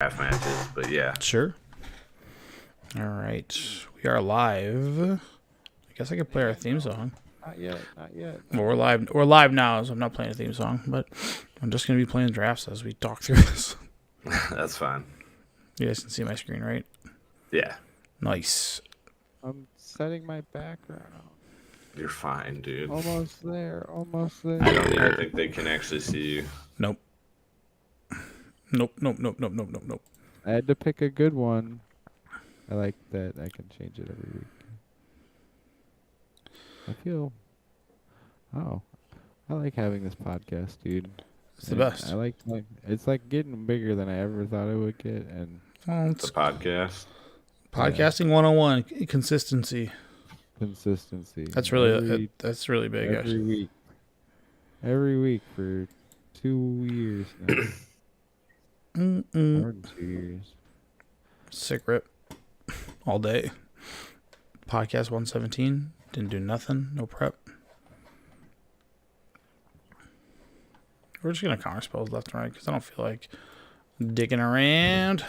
draft matches, but yeah. Sure. All right. We are live. I guess I could play our theme song. Not yet. Not yet. Well, we're live. We're live now, so I'm not playing a theme song, but I'm just going to be playing drafts as we talk through this. That's fine. You guys can see my screen, right? Yeah. Nice. I'm setting my background. You're fine, dude. Almost there. Almost there. I don't even think they can actually see you. Nope. Nope. I had to pick a good one. I like that I can change it every week. I feel. Oh, I like having this podcast, dude. It's the best. I like it's like getting bigger than I ever thought it would get, and Well, It's a podcast. podcasting 101, consistency. consistency. That's really that's really big. Every week for 2 years now. More than 2 years. Sick rip. All day. Podcast 117. Didn't do nothing. No prep. We're just going to counter spells left and right because I don't feel like digging around.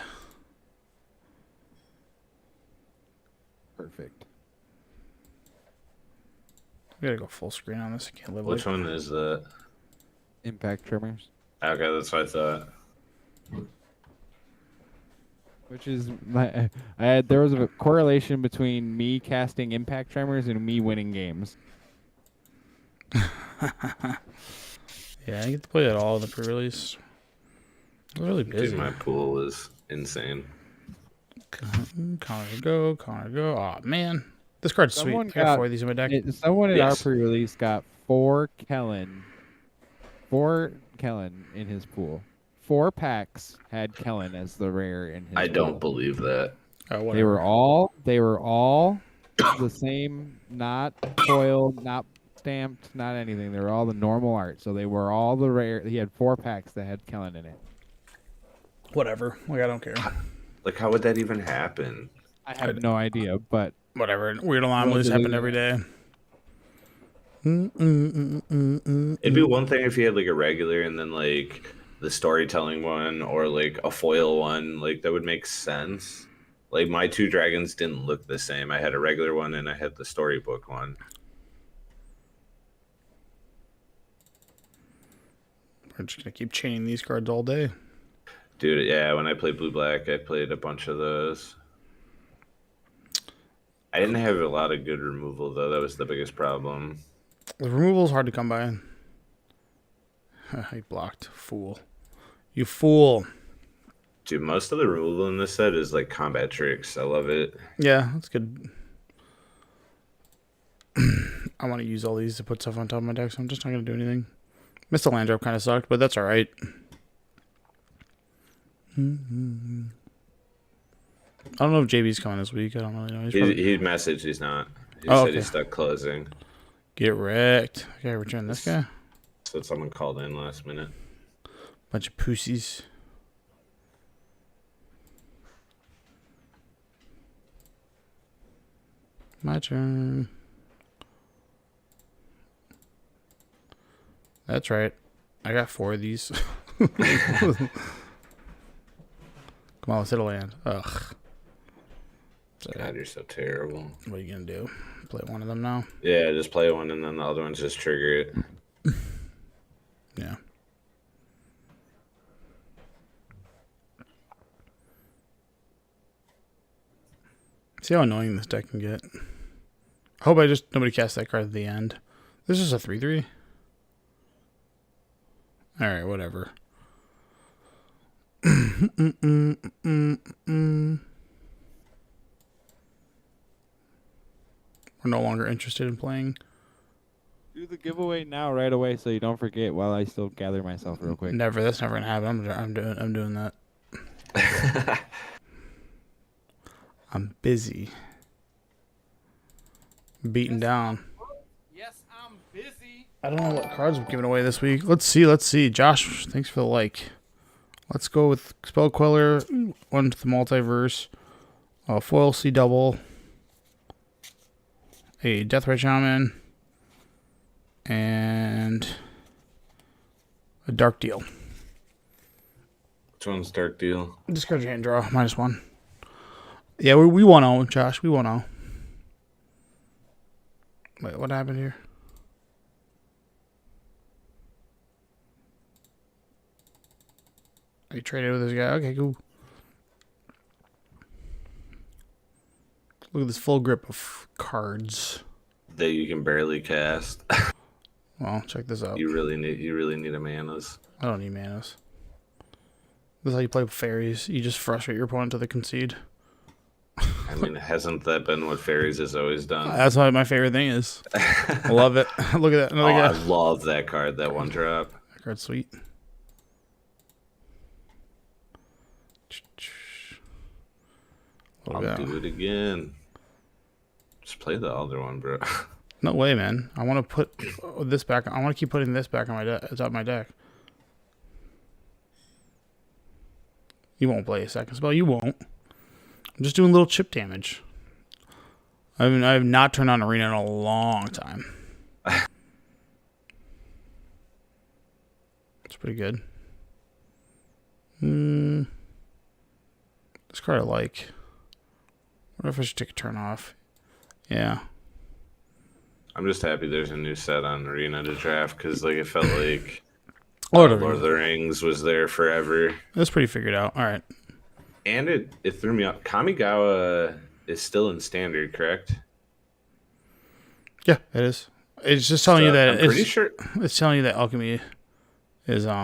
Perfect. We got to go full screen on this. I can't live Which like one is that? Impact Tremors. Okay, that's what I thought. Which is there was a correlation between me casting Impact Tremors and me winning games. Yeah, I get to play that all in the pre-release. I was really busy. Dude, my pool is insane. Connor go. Oh man, this card's sweet. I got 4 of these in my deck. Someone at our Yes. pre-release got 4 Kellen in his pool. 4 packs had Kellen as the rare in his I pool. don't believe that. Oh, They whatever. were all the same, not foiled, not stamped, not anything. They were all the normal art. So they were all the rare. He had 4 packs that had Kellen in it. Whatever. Like I don't care. Like, how would that even happen? I have no idea, but Whatever. Weird anomalies happen every day. It'd be one thing if you had like a regular and then like the storytelling one or like a foil one. Like that would make sense. Like my 2 dragons didn't look the same. I had a regular one and I had the storybook one. We're just gonna keep chaining these cards all day. Dude, yeah, when I played Blue Black, I played a bunch of those. I didn't have a lot of good removal though. That was the biggest problem. The removal's hard to come by. He blocked. Fool. You fool. Dude, most of the removal in this set is like combat tricks. I love it. Yeah, that's good. I want to use all these to put stuff on top of my deck, so I'm just not going to do anything. Missed the land drop, kind of sucked, but that's alright. I don't know if JB's coming this week. I don't really know. He's probably... He messaged he's not. He Oh, said okay. he's stuck closing. Get wrecked. Okay, return this guy. So someone called in last minute. Bunch of pussies. My turn. That's right. I got 4 of these. Come on, let's hit a land. Ugh. God, you're so terrible. What are you going to do? Play one of them now? Yeah, just play one and then the other ones just trigger it. Yeah. See how annoying this deck can get. I hope nobody casts that card at the end. This is a 3/3. Alright, whatever. We're no longer interested in playing. do the giveaway now right away so you don't forget while I still gather myself real quick. Never. That's never gonna happen. I'm doing that. I'm busy. Beaten down. Yes, I'm busy. I don't know what cards we're giving away this week. Let's see. Josh, thanks for the like. Let's go with Spell Queller, one to the Multiverse, Foil C Double, a Deathrite Shaman, and a Dark Deal. Which one's Dark Deal? Discard your hand, draw -1. Yeah, we 1-0, Josh. We 1-0. Wait, what happened here? You traded with this guy. Okay, cool. Look at this full grip of cards. That you can barely cast. Well, check this out. You really need a manas. I don't need manas. This is how you play with fairies. You just frustrate your opponent till they concede. I mean, hasn't that been what Fairies has always done? That's what my favorite thing is. I love it. Look at that. Another I guy. love that card, that one drop. That card's sweet. Look I'll at that. do it again. Just play the other one, bro. No way, man. I want to put this back. I want to keep putting this back on my deck. It's on my deck. You won't play a second spell. You won't. I'm just doing little chip damage. I mean, I have not turned on Arena in a long time. It's pretty good. This card I like. What if I should take a turn off? Yeah. I'm just happy there's a new set on Arena to draft because like it felt like Lord of Lord of the Rings was there forever. That's pretty figured out. All right. And it threw me off. Kamigawa is still in standard, correct? Yeah, it is. It's just telling you that I'm pretty sure it's telling you that alchemy is because I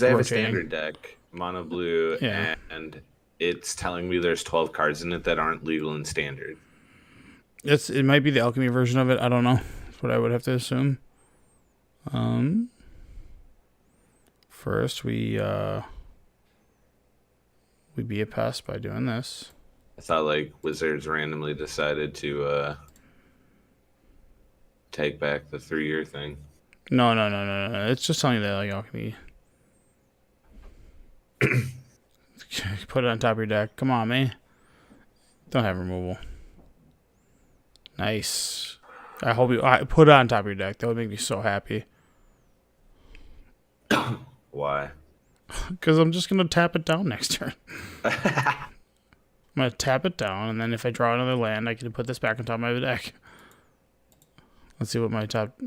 have rotating. a standard deck, mono blue, Yeah. and it's telling me there's 12 cards in it that aren't legal in standard. It might be the alchemy version of it. I don't know. That's what I would have to assume. First we beat a pest by doing this. I thought like Wizards randomly decided to take back the 3-year thing. No. It's just telling you that like alchemy. Put it on top of your deck. Come on, man. Don't have removal. Nice. I hope you put it on top of your deck. That would make me so happy. Why? Because I'm just going to tap it down next turn. I'm going to tap it down, and then if I draw another land, I can put this back on top of my deck. Let's see what my top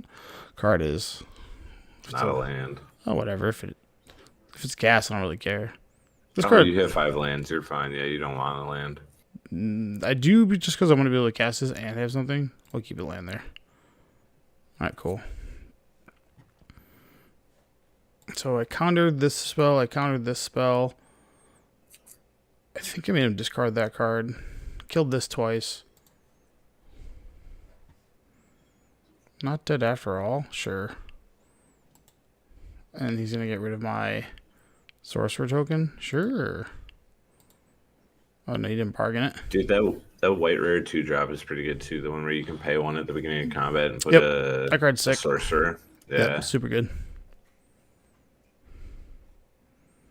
card is. Not a land. Oh, whatever. If it's gas, I don't really care. This Oh, card, you have 5 lands. You're fine. Yeah, you don't want a land. I do just because I want to be able to cast this and have something. I'll keep a land there. All right, cool. So I countered this spell. I countered this spell. I think I made him discard that card. Killed this twice. Not dead after all. Sure. And he's going to get rid of my sorcerer token. Sure. Oh, no, you didn't bargain it. Dude, that white rare 2-drop is pretty good too. The one where you can pay 1 at the beginning of combat and put Yep. That card's a sick. sorcerer. Yeah. Yep, super good.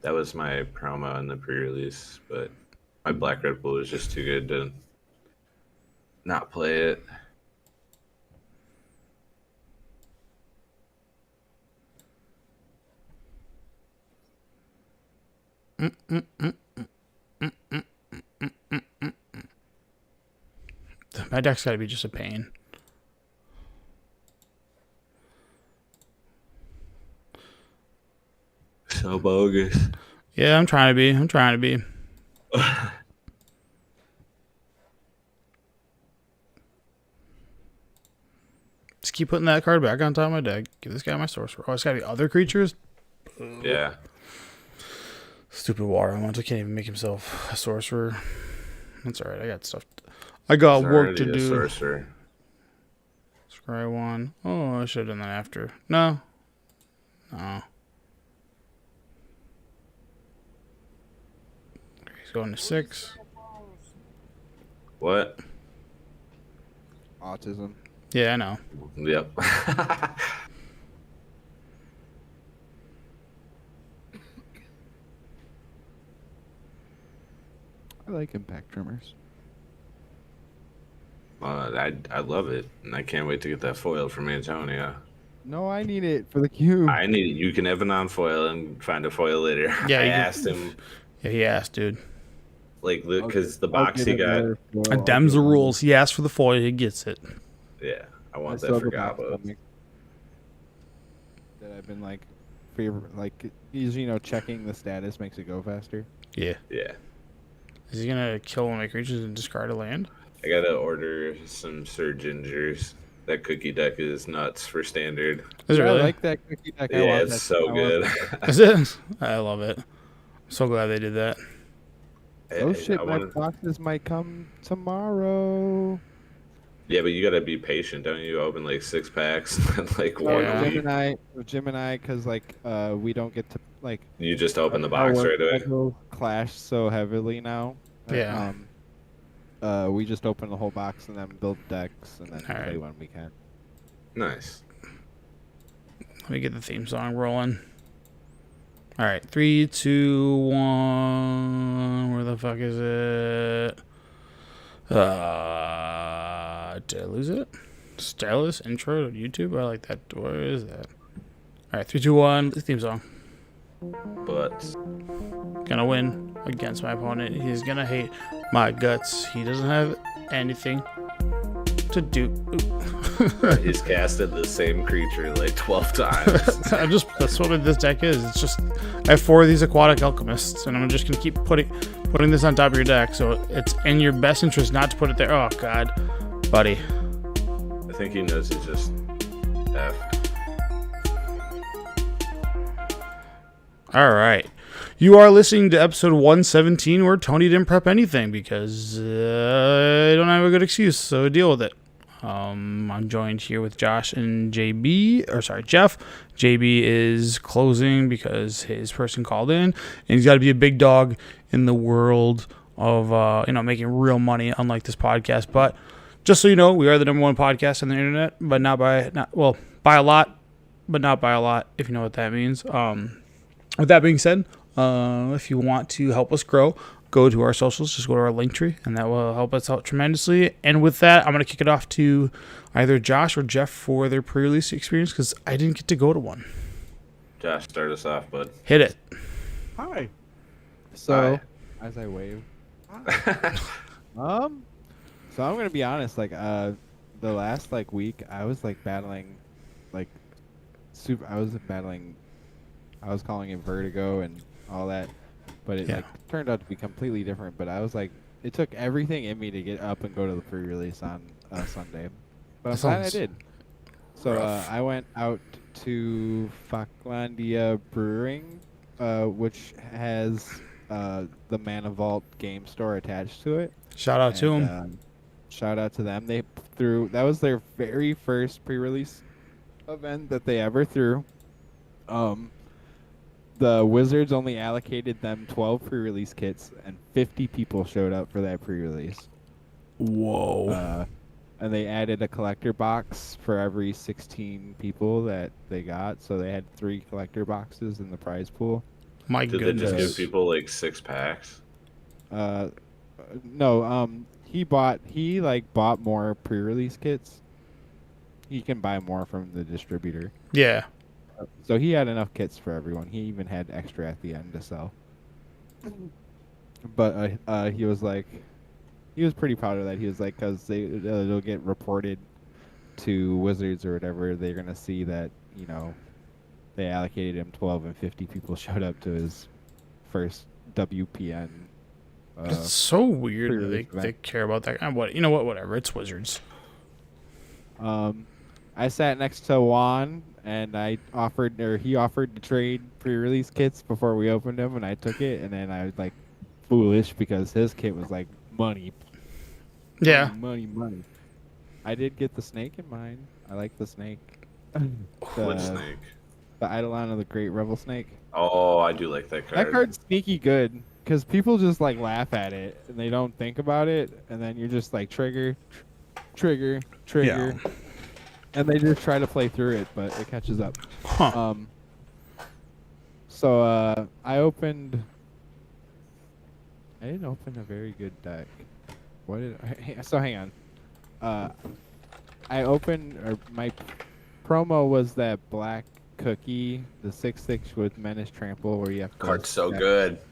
That was my promo in the pre-release, but my Black Red Bull was just too good to not play it. My deck's got to be just a pain. So bogus. Yeah, I'm trying to be. I'm trying to be. Just keep putting that card back on top of my deck. Give this guy my sorcerer. Oh, it's got to be other creatures? Yeah. Stupid water elemental can't even make himself a sorcerer. That's alright. I got stuff. I got It's work to already a do. sorcerer. Scry 1. Oh, I should have done that after. No. No. He's going to 6. What? Autism. Yeah, I know. Yep. I like impact trimmers. I love it, and I can't wait to get that foil from Antonia. No, I need it for the cube. I need it. You can have a non-foil and find a foil later. Yeah, I you can- asked him, Yeah, he asked, dude. like, I'll because the I'll box get he got. another foil. And I'll Dem's get the one. rules. He asked for the foil, he gets it. Yeah, I I want still that have for a box Gabos. coming that I've been like, like usually checking the status makes it go faster. Yeah. Yeah, Is he gonna kill one of my creatures and discard a land? I gotta order some Sir Gingers. That cookie deck is nuts for standard. Is it Yeah, really? I like that cookie deck. I Yeah, want it's that. so I want good. that. Is it? I love it. I'm so glad they did that. Oh shit, I my wanna- boxes might come tomorrow. Yeah, but you gotta be patient, don't you? Open like 6 packs, like No, one Yeah. week. Gemini, because like we don't get to like You just open the our box work right away. schedule clash so heavily now. that, Yeah. We just open the whole box and then build decks and then play Alright. when we can. Nice. Let me get the theme song rolling. All right, 3, 2, 1. Where the fuck is it? Did I lose it? Stylus intro to YouTube. I like that. Where is that? All right, 3, 2, 1. Theme song. But Gonna win against my opponent. He's gonna hate my guts. He doesn't have anything to do. Ooh. he's casted the same creature like 12 times. That's what this deck is. It's just I have 4 of these aquatic alchemists, and I'm just gonna keep putting this on top of your deck. So it's in your best interest not to put it there. Oh God, buddy. I think he knows he's just F. All right, you are listening to episode 117, where Tony didn't prep anything because I don't have a good excuse. So deal with it. I'm joined here with Josh and Jeff. JB is closing because his person called in, and he's got to be a big dog in the world of making real money, unlike this podcast. But just so you know, we are the #1 podcast on the internet, but by a lot, but not by a lot, if you know what that means. With that being said, if you want to help us grow, go to our socials, just go to our link tree, and that will help us out tremendously. And with that, I'm going to kick it off to either Josh or Jeff for their pre-release experience, because I didn't get to go to one. Josh, start us off, bud. Hit it. Hi. So, Hi. as I wave, so I'm gonna be honest. Like, the last week, I was battling, I was calling it Vertigo and all that, but it Yeah. turned out to be completely different. But I was it took everything in me to get up and go to the pre-release on Sunday, but I'm That glad I sounds did. So rough. I went out to Falklandia Brewing, which has the Mana Vault game store attached to it. Shout out to And, him. Shout out to them. They threw that was their very first pre-release event that they ever threw. The Wizards only allocated them 12 pre-release kits, and 50 people showed up for that pre-release. Whoa. And they added a collector box for every 16 people that they got, so they had 3 collector boxes in the prize pool. My Did goodness. they just give people like 6 packs? No, he bought more pre-release kits. He can buy more from the distributor. Yeah. So he had enough kits for everyone. He even had extra at the end to sell. But he was pretty proud of that. He was like, because they'll get reported to Wizards or whatever, they're gonna see that they allocated him 12 and 50 people showed up to his first WPN. It's so weird that pre-release they event. care about that. Whatever. It's Wizards. I sat next to Juan, and he offered to trade pre-release kits before we opened them, and I took it, and then I was foolish because his kit was money. Yeah. Money. I did get the snake in mine. I like the snake. Which snake? The Eidolon of the Great Rebel Snake. Oh, I do like that card. That card's sneaky good because people just laugh at it and they don't think about it, and then you're just trigger, Yeah. and they just try to play through it, but it catches up. Huh. So I didn't open a very good deck. So hang on. I opened my promo was that black cookie, the 6/6 with Menace Trample, where you have to Card's so good. The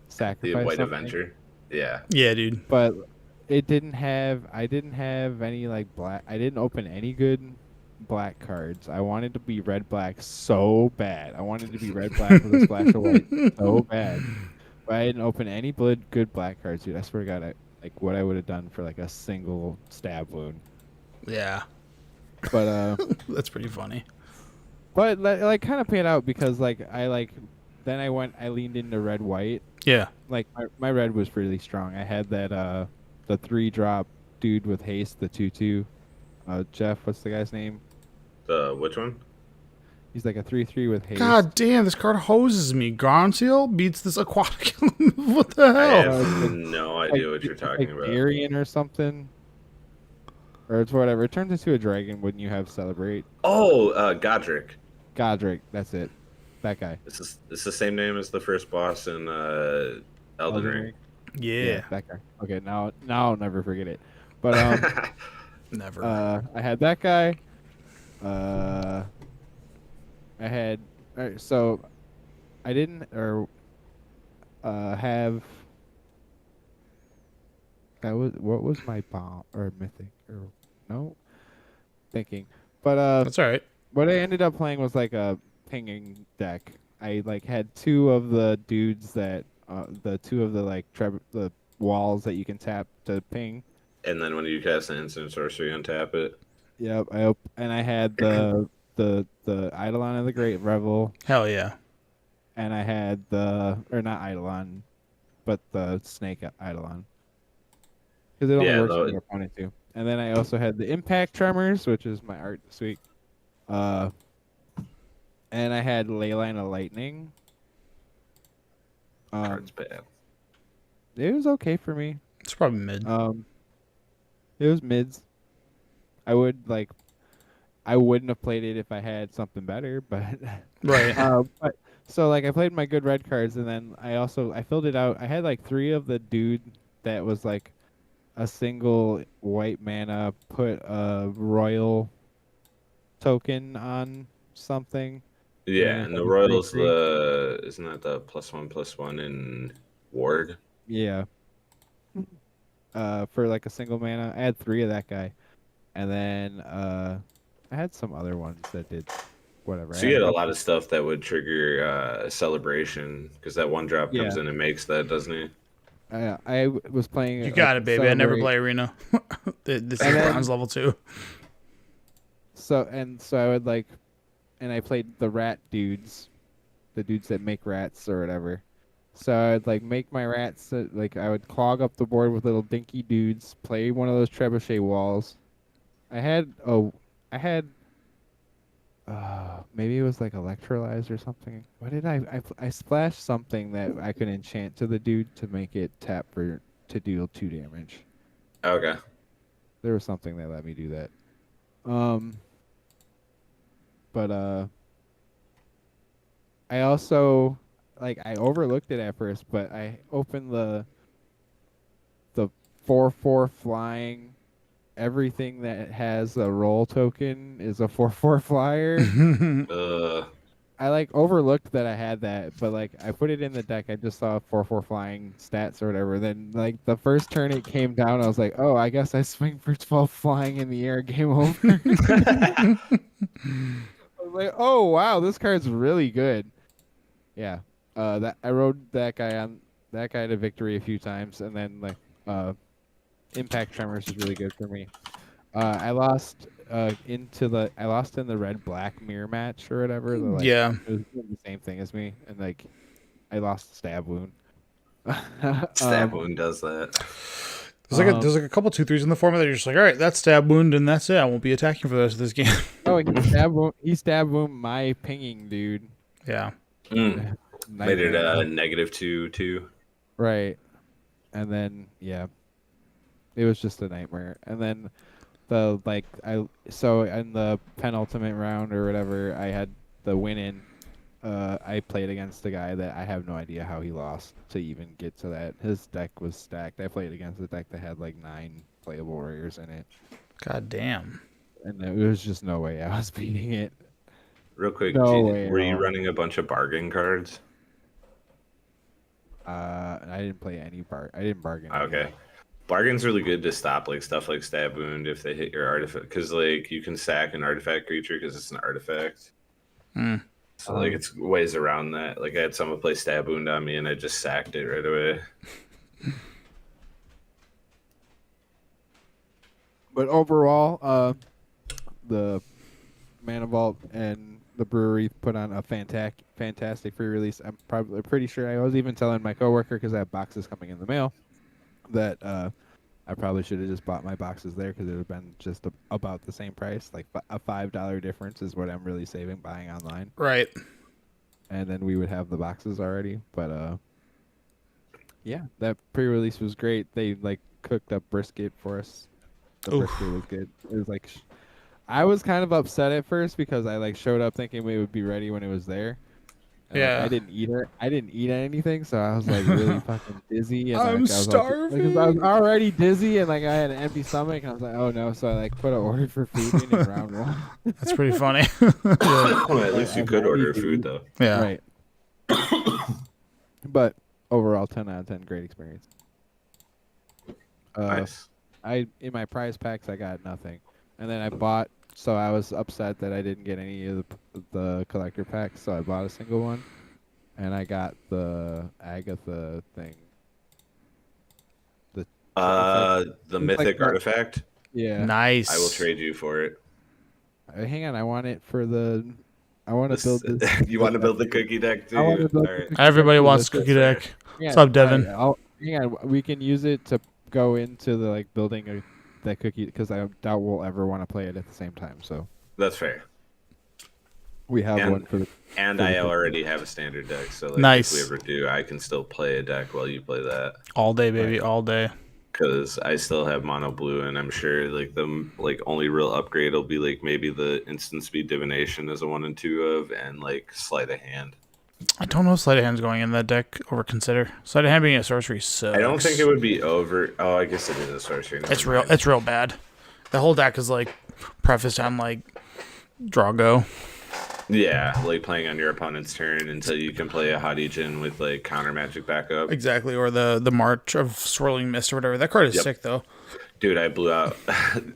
sacrifice White something. Avenger. Yeah. Yeah, dude. But it didn't have. I didn't have any like black. I didn't open any good black cards. I wanted to be red black so bad. I wanted to be red black with a splash of white so bad. But I didn't open any good black cards, dude. I swear to God, like what I would have done for like a single stab wound. Yeah, But that's pretty funny. but like kind of paid out because like then I leaned into red white. Yeah. Like my red was really strong. I had that the 3-drop dude with haste, the 2/2. Jeff, what's the guy's name? Which one? He's like a 3/3 with haste. God damn, this card hoses me. Garnseal beats this aquatic. What the I hell? have no idea what you're talking like about. Darien or something. Or it's whatever. It turns into a dragon when you have celebrate. Oh, Godric. Godric, that's it. That guy. It's the same name as the first boss in Elden Ring. Yeah. that guy. Okay, now I'll never forget it. But Never. I had that guy. I had so I didn't have that was what was my bomb or mythic or no thinking. But That's all right. what I ended up playing was like a pinging deck. I like had 2 of the dudes that the 2 of the like the walls that you can tap to ping. And then when you cast an instant sorcery, untap it. Yep, and I had the Eidolon of the Great Revel, Hell yeah. and I had not Eidolon, but the Snake Eidolon. Because it only Yeah, works on your opponent too. And then I also had the Impact Tremors, which is my art this week. And I had Leyline of Lightning. Card's bad. It was okay for me. It's probably mid. It was mids. I wouldn't have played it if I had something better, but Right. but so like I played my good red cards, and then I filled it out. I had like 3 of the dude that was like a single white mana, put a royal token on something. Yeah, and and the it's Royals, pretty isn't that the +1/+1 in Ward? Yeah. For like a single mana, I had 3 of that guy, and then I had some other ones that did whatever. So you had a lot of stuff that would trigger celebration because that 1-drop comes Yeah. in and makes that, doesn't he? I was playing. You got it, baby. I never Celebrate. play Arena. This is And then- bronze level 2. So I would like, and I played the rat dudes, the dudes that make rats or whatever. So I would like make my rats like I would clog up the board with little dinky dudes. Play one of those trebuchet walls. I had maybe it was like electrolyze or something. What did I splashed something that I could enchant to the dude to make it tap to deal 2 damage. Okay. There was something that let me do that. But I also I overlooked it at first, but I opened the 4/4 flying. Everything that has a roll token is a 4/4 flyer. I overlooked that I had that, but I put it in the deck. I just saw 4/4 flying stats or whatever. Then the first turn it came down, I was like, oh, I guess I swing for 12 flying in the air. Game over. I was like, oh wow, this card's really good. Yeah. That I rode that guy to victory a few times, and then Impact Tremors is really good for me. I lost in the red black mirror match or whatever. Yeah. It was the same thing as me, and I lost stab wound. Stab wound does that. There's a couple 2/3s in the format that you're just like, all right, that's stab wound and that's it. I won't be attacking for the rest of this game. Oh, he stab wound my pinging dude. Yeah. Made it -2/2. Right. And then it was just a nightmare. And then so in the penultimate round or whatever, I had the win in. I played against a guy that I have no idea how he lost to even get to that. His deck was stacked. I played against a deck that had 9 playable rares in it. God damn. and there was just no way I was beating it. Real quick, No way at were you all. running a bunch of bargain cards? I didn't play any I didn't bargain. Okay. Bargain's really good to stop like stuff like stab wound if they hit your artifact, because like you can sack an artifact creature because it's an artifact. Hmm. So like it's ways around that. Like I had someone play stab wound on me and I just sacked it right away. But overall, the Mana Vault and the brewery put on a fantastic free release. I'm probably pretty sure I was even telling my coworker because I have boxes coming in the mail that I probably should have just bought my boxes there because it would have been just about the same price. Like a $5 difference is what I'm really saving buying online, Right. and then we would have the boxes already. But yeah, that pre-release was great. They like cooked up brisket for us. The Oof. brisket was good. It was like I was kind of upset at first because I like showed up thinking we would be ready when it was there. And, like, Yeah. I didn't eat it. I didn't eat anything, so I was like really fucking dizzy. And I'm like, I was starving. I was already dizzy, and like I had an empty stomach, and I was like, oh no. So I like put an order for food in round one. That's pretty funny. Well, at least you I've could already order food though. Yeah. Right. But overall, 10 out of 10, great experience. Nice. In my prize packs I got nothing, and then I bought. So I was upset that I didn't get any of the collector packs. So I bought a single one, and I got the Agatha thing. The like mythic that- artifact. Yeah. Nice. I will trade you for it. Hang on, I want it for the. I want to build this. You want to build the cookie deck too? I want to build. All right. Everybody wants this. cookie deck. Yeah, What's up, Devin? hang on, we can use it to go into the like building that cookie because I doubt we'll ever want to play it at the same time. So That's fair. we have And- one for the. And I already have a standard deck, so like, Nice. if we ever do, I can still play a deck while you play that. All day, baby. All day. Because I still have mono blue, and I'm sure like the only real upgrade will be like maybe the instant speed divination as a 1 and 2 of, and like sleight of hand. I don't know if Sleight of Hand's going in that deck over consider. Sleight of Hand being a sorcery sucks. I don't think it would be over. Oh, I guess it is a sorcery. Never It's real. mind. It's real bad. The whole deck is like prefaced on like Drago. Yeah, like playing on your opponent's turn until you can play a Hadijin with like counter magic backup. Exactly, or the March of Swirling Mist or whatever. That card is Yep. sick though. Dude, I blew out.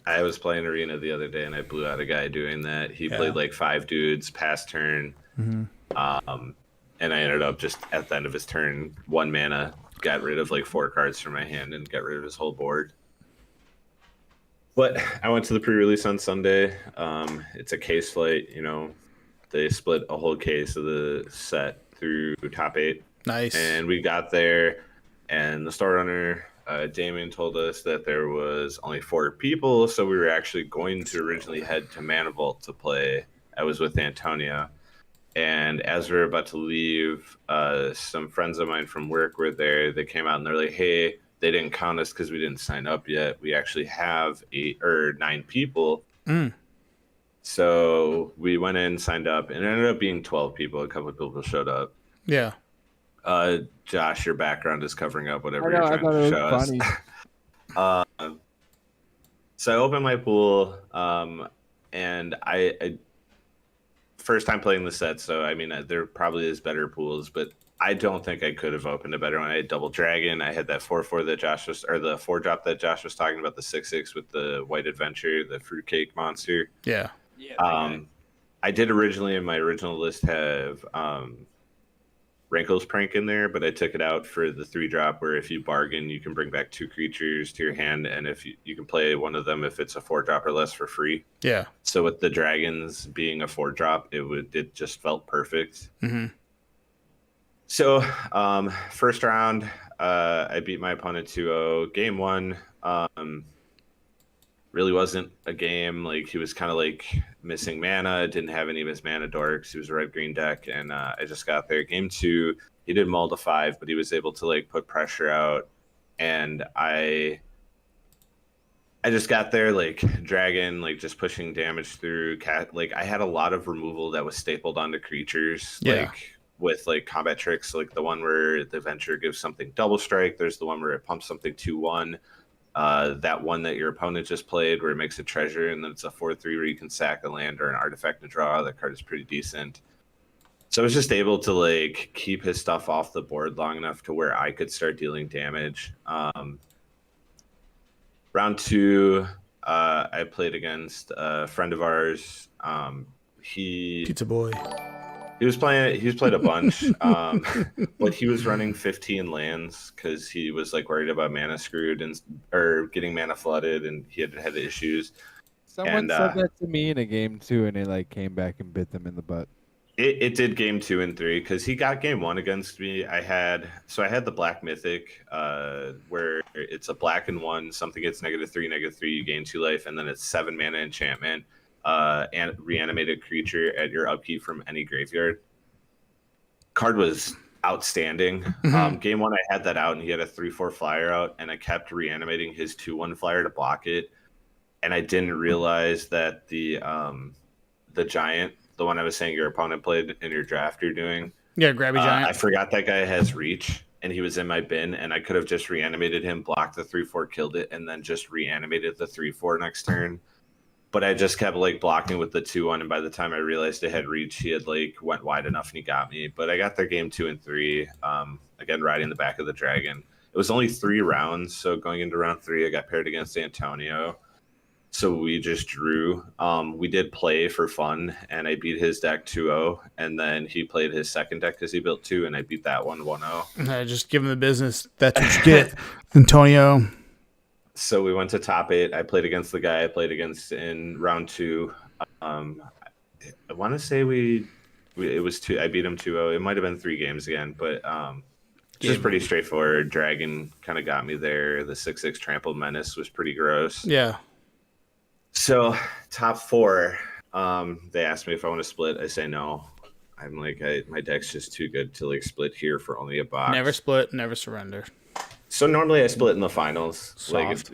I was playing Arena the other day, and I blew out a guy doing that. He played like 5 dudes past turn, and I ended up just at the end of his turn, 1 mana, got rid of like 4 cards from my hand and got rid of his whole board. But I went to the pre-release on Sunday. It's a case flight, you know. They split a whole case of the set through top 8. Nice. And we got there, and the store owner, Damien, told us that there was only 4 people, so we were actually going to originally head to Mana Vault to play. I was with Antonia, and as we were about to leave, some friends of mine from work were there. They came out and they're like, "Hey, they didn't count us because we didn't sign up yet. We actually have 8 or 9 people." Mm. So we went in, signed up, and it ended up being 12 people. A couple of people showed up. Yeah. Josh, your background is covering up whatever I know, you're I trying thought to it show was us. funny. So I opened my pool, and I first time playing the set, so I mean there probably is better pools, but I don't think I could have opened a better one. I had Double Dragon. I had that 4/4 that Josh was, or the 4-drop that Josh was talking about, the 6/6 with the White Adventure, the fruitcake monster. Yeah. I did originally in my original list have Rankle's Prank in there, but I took it out for the 3-drop where if you bargain, you can bring back 2 creatures to your hand, and if you can play one of them if it's a 4-drop or less for free. Yeah. So with the dragons being a 4-drop, it just felt perfect. Mm-hmm. So first round, I beat my opponent 2-0. Game 1, really wasn't a game. Like he was kind of like missing mana, didn't have any of his mana dorks. He was a red-green deck, and I just got there. Game 2, he did mull to 5, but he was able to like put pressure out, and I just got there like dragon, like just pushing damage through cat. Like I had a lot of removal that was stapled onto creatures. Yeah. Like with like combat tricks, like the one where the Venture gives something double strike. There's the one where it pumps something 2/1. That one that your opponent just played, where it makes a treasure, and then it's a 4/3 where you can sack a land or an artifact to draw. That card is pretty decent. So I was just able to like keep his stuff off the board long enough to where I could start dealing damage. Round 2, I played against a friend of ours. Pizza boy. He played a bunch, but he was running 15 lands because he was like worried about mana screwed or getting mana flooded, and he had issues. Someone said that to me in a game too, and it like came back and bit them in the butt. It did game 2 and 3 because he got game 1 against me. I had the Black Mythic, where it's a black and 1, something gets -3/-3, you gain 2 life, and then it's 7 mana enchantment, and reanimated creature at your upkeep from any graveyard. Card was outstanding. Game 1 I had that out, and he had a 3/4 flyer out, and I kept reanimating his 2/1 flyer to block it, and I didn't realize that the giant, the one I was saying your opponent played in your draft you're doing. Yeah, Grabby Giant. I forgot that guy has reach, and he was in my bin, and I could have just reanimated him, blocked the 3/4, killed it, and then just reanimated the 3/4 next turn. But I just kept like blocking with the 2/1, and by the time I realized it had reach, he had like went wide enough and he got me. But I got their game 2 and 3. Again, riding the back of the dragon. It was only 3 rounds, so going into round 3, I got paired against Antonio. So we just drew. We did play for fun, and I beat his deck 2-0, and then he played his second deck because he built 2, and I beat that one 1-0. Just give him the business. That's what you get, Antonio. So we went to top 8. I played against the guy I played against in round 2. I want to say it was 2. I beat him 2-0. It might have been 3 games again, but just pretty straightforward. Dragon kind of got me there. The 6/6 trampled menace was pretty gross. Yeah. So top 4, they asked me if I want to split. I say no. I'm like, my deck's just too good to like split here for only a box. Never split, never surrender. So normally I split in the finals, Soft.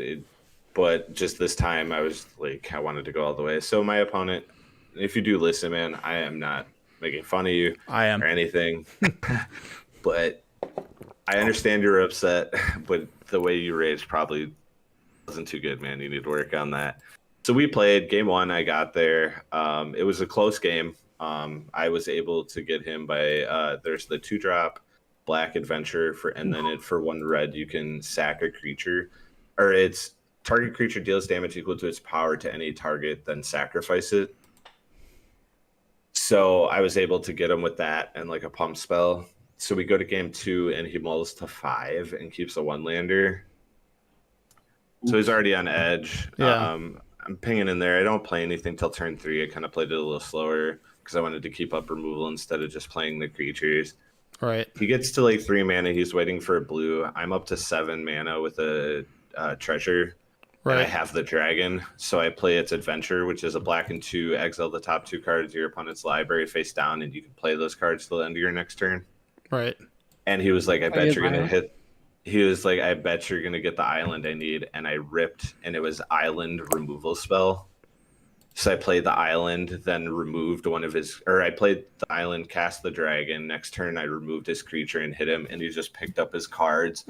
but just this time I was like, I wanted to go all the way. So my opponent, if you do listen, man, I am not making fun of you I am. or anything, but I understand you're upset, but the way you raged probably wasn't too good, man. You need to work on that. So we played game 1. I got there. It was a close game. I was able to get him by there's the 2-drop black adventure and then for 1 red you can sack a creature, or it's target creature deals damage equal to its power to any target, then sacrifice it. So I was able to get him with that and like a pump spell. So we go to game 2 and he mulls to 5 and keeps a 1-lander. So he's already on edge. Yeah. I'm pinging in there. I don't play anything till turn 3. I kind of played it a little slower because I wanted to keep up removal instead of just playing the creatures. Right. He gets to like 3 mana. He's waiting for a blue. I'm up to 7 mana with a treasure. Right. And I have the dragon. So I play its adventure, which is a black and 2. Exile the top 2 cards of your opponent's library face down, and you can play those cards till the end of your next turn. Right. And he was like, I bet you're going to island? hit. He was like, I bet you're going to get the island I need. And I ripped, and it was island removal spell. So I played the island, then removed I played the island, cast the dragon. Next turn, I removed his creature and hit him, and he just picked up his cards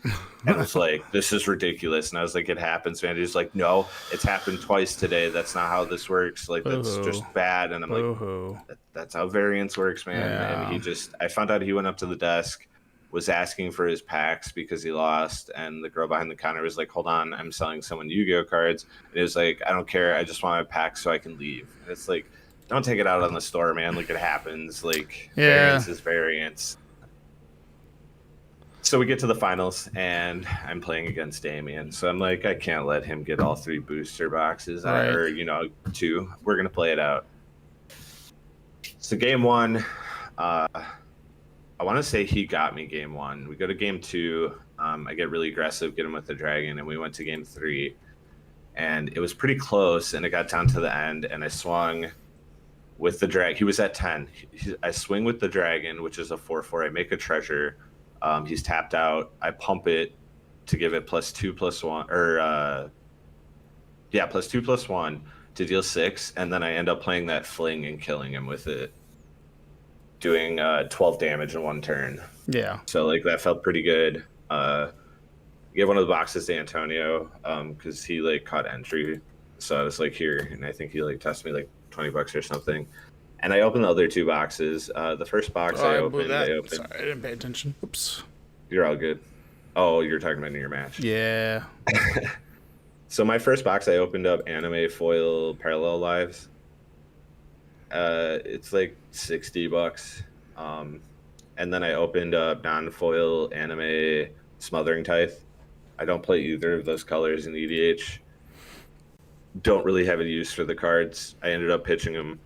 and was like, this is ridiculous. And I was like, it happens, man. He's like, no, it's happened twice today. That's not how this works. Like, that's just bad. And I'm like, that's how variance works, man. Yeah. And I found out he went up to the desk, was asking for his packs because he lost, and the girl behind the counter was like, hold on, I'm selling someone Yu-Gi-Oh cards. And it was like, I don't care, I just want my packs so I can leave. And it's like, don't take it out on the store, man. Like, it happens. Like, variance is variance. So we get to the finals, and I'm playing against Damien. So I'm like, I can't let him get all 3 booster boxes, Right. or 2. We're gonna play it out. So game 1, I want to say he got me game 1. We go to game 2. I get really aggressive, get him with the dragon, and we went to game 3. And it was pretty close, and it got down to the end, and I swung with the dragon. He was at 10. I swing with the dragon, which is a 4/4. I make a treasure. He's tapped out. I pump it to give it +2/+1, or +2/+1 to deal 6, and then I end up playing that fling and killing him with it, doing 12 damage in 1 turn. Yeah. So like that felt pretty good. gave one of the boxes to Antonio because he like caught entry. So I was like, here, and I think he like tested me like $20 or something. And I opened the other two boxes. The first box Oh, I I blew opened, that. I opened. Sorry, I didn't pay attention. Oops. You're all good. Oh, you're talking about your match. Yeah. So my first box, I opened up anime foil parallel lives. It's like $60. And then I opened up non-foil anime smothering tithe. I don't play either of those colors in EDH. Don't really have a use for the cards. I ended up pitching them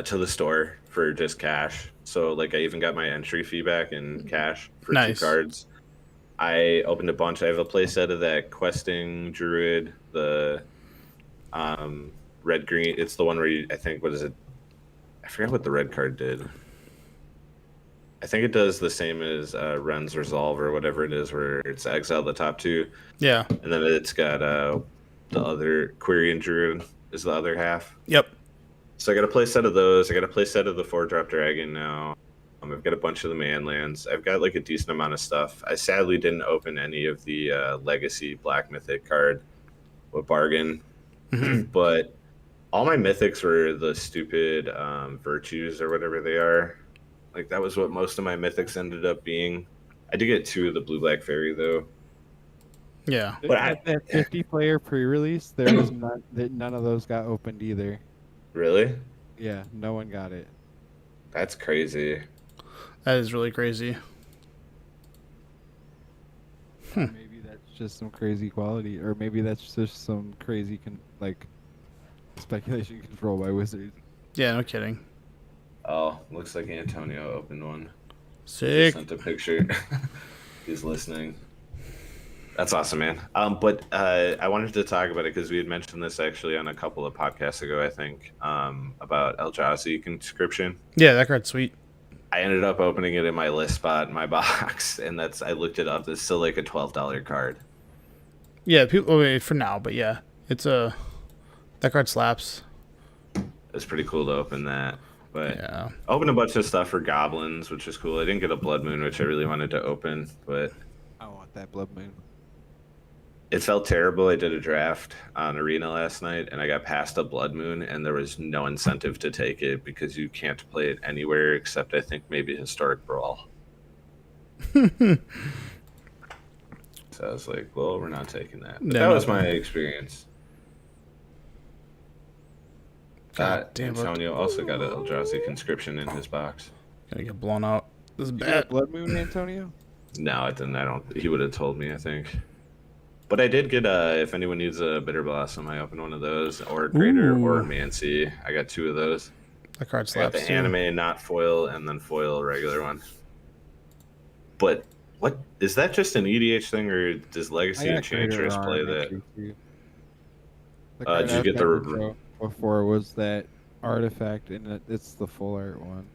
to the store for just cash. So like I even got my entry fee back in cash for Nice. 2 cards. I opened a bunch. I have a playset of that questing druid, the red green. It's the one where I think, what is it? I forgot what the red card did. I think it does the same as Ren's Resolve or whatever it is, where it's exile the top 2, Yeah. and then it's got the other Quirion Druid is the other half. Yep. So I got a play set of those. I got a play set of the 4-drop dragon now. I've got a bunch of the man lands. I've got like a decent amount of stuff. I sadly didn't open any of the Legacy Black Mythic card with bargain, but all my mythics were the stupid virtues or whatever they are. Like that was what most of my mythics ended up being. I did get 2 of the Blue Black Fairy though. Yeah. But That 50-player pre-release, there was none of those got opened either. Really? Yeah, no one got it. That's crazy. That is really crazy. Maybe that's just some crazy quality, or maybe that's just some crazy speculation control by Wizards. Yeah, no kidding. Oh, looks like Antonio opened one. Sick. Sent a picture. He's listening. That's awesome, man. But I wanted to talk about it because we had mentioned this actually on a couple of podcasts ago, I think, about Eldrazi conscription. Yeah, that card's sweet. I ended up opening it in my list spot in my box, and I looked it up. It's still like a $12 card. Yeah, people for now, but yeah, it's that card slaps. It's pretty cool to open that. But Yeah. I opened a bunch of stuff for goblins, which is cool. I didn't get a Blood Moon, which I really wanted to open, but I want that Blood Moon. it felt terrible. I did a draft on Arena last night, and I got past a Blood Moon, and there was no incentive to take it because you can't play it anywhere except I think maybe Historic Brawl. So I was like, well, we're not taking that. But No, that no, was no. my experience. God damn it. Antonio also got an Eldrazi conscription in his box. Gonna get blown out. This is You got bad. Blood Moon, Antonio? No, I didn't. He would have told me, I think. But I did get if anyone needs a Bitter Blossom, I opened one of those, or Greater Ooh. or Mancy. I got 2 of those. That card I got slaps the too. anime, not foil, and then foil regular one. But what is that just an EDH thing, or does Legacy I got Enchantress Greater play Armor that? too. The Did card you I get got the- before was that artifact, and it's the full art one.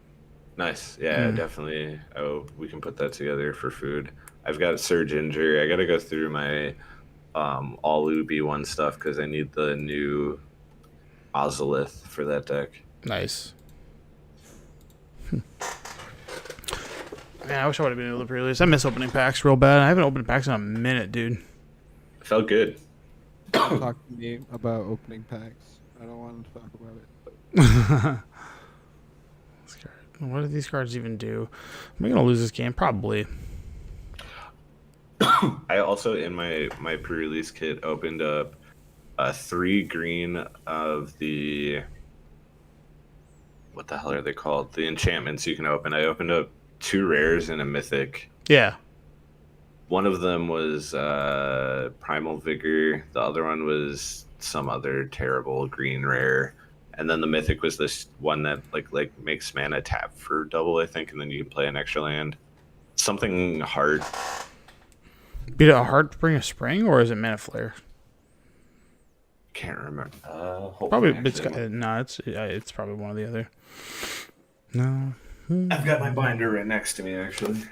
Nice. Yeah, definitely. Oh, we can put that together for food. I've got Surge Injury. I got to go through my all UB1 stuff because I need the new Ozolith for that deck. Nice. Man, I wish I would have been able to pre-release. I miss opening packs real bad. I haven't opened packs in a minute, dude. It felt good. Talk to me about opening packs. I don't want to talk about it. This card. What do these cards even do? Am I gonna lose this game? Probably. I also, in my pre-release kit, opened up 3 green of the... What the hell are they called? The enchantments you can open. I opened up 2 rares and a mythic. Yeah. One of them was Primal Vigor. The other one was some other terrible green rare. And then the mythic was this one that like makes mana tap for double, I think, and then you can play an extra land. Something hard. Beat a Heartbringer Spring, or is it Mana Flare? Can't remember. Hold Probably. on, actually. No, it's probably one or the other. No. I've got my binder right next to me, actually.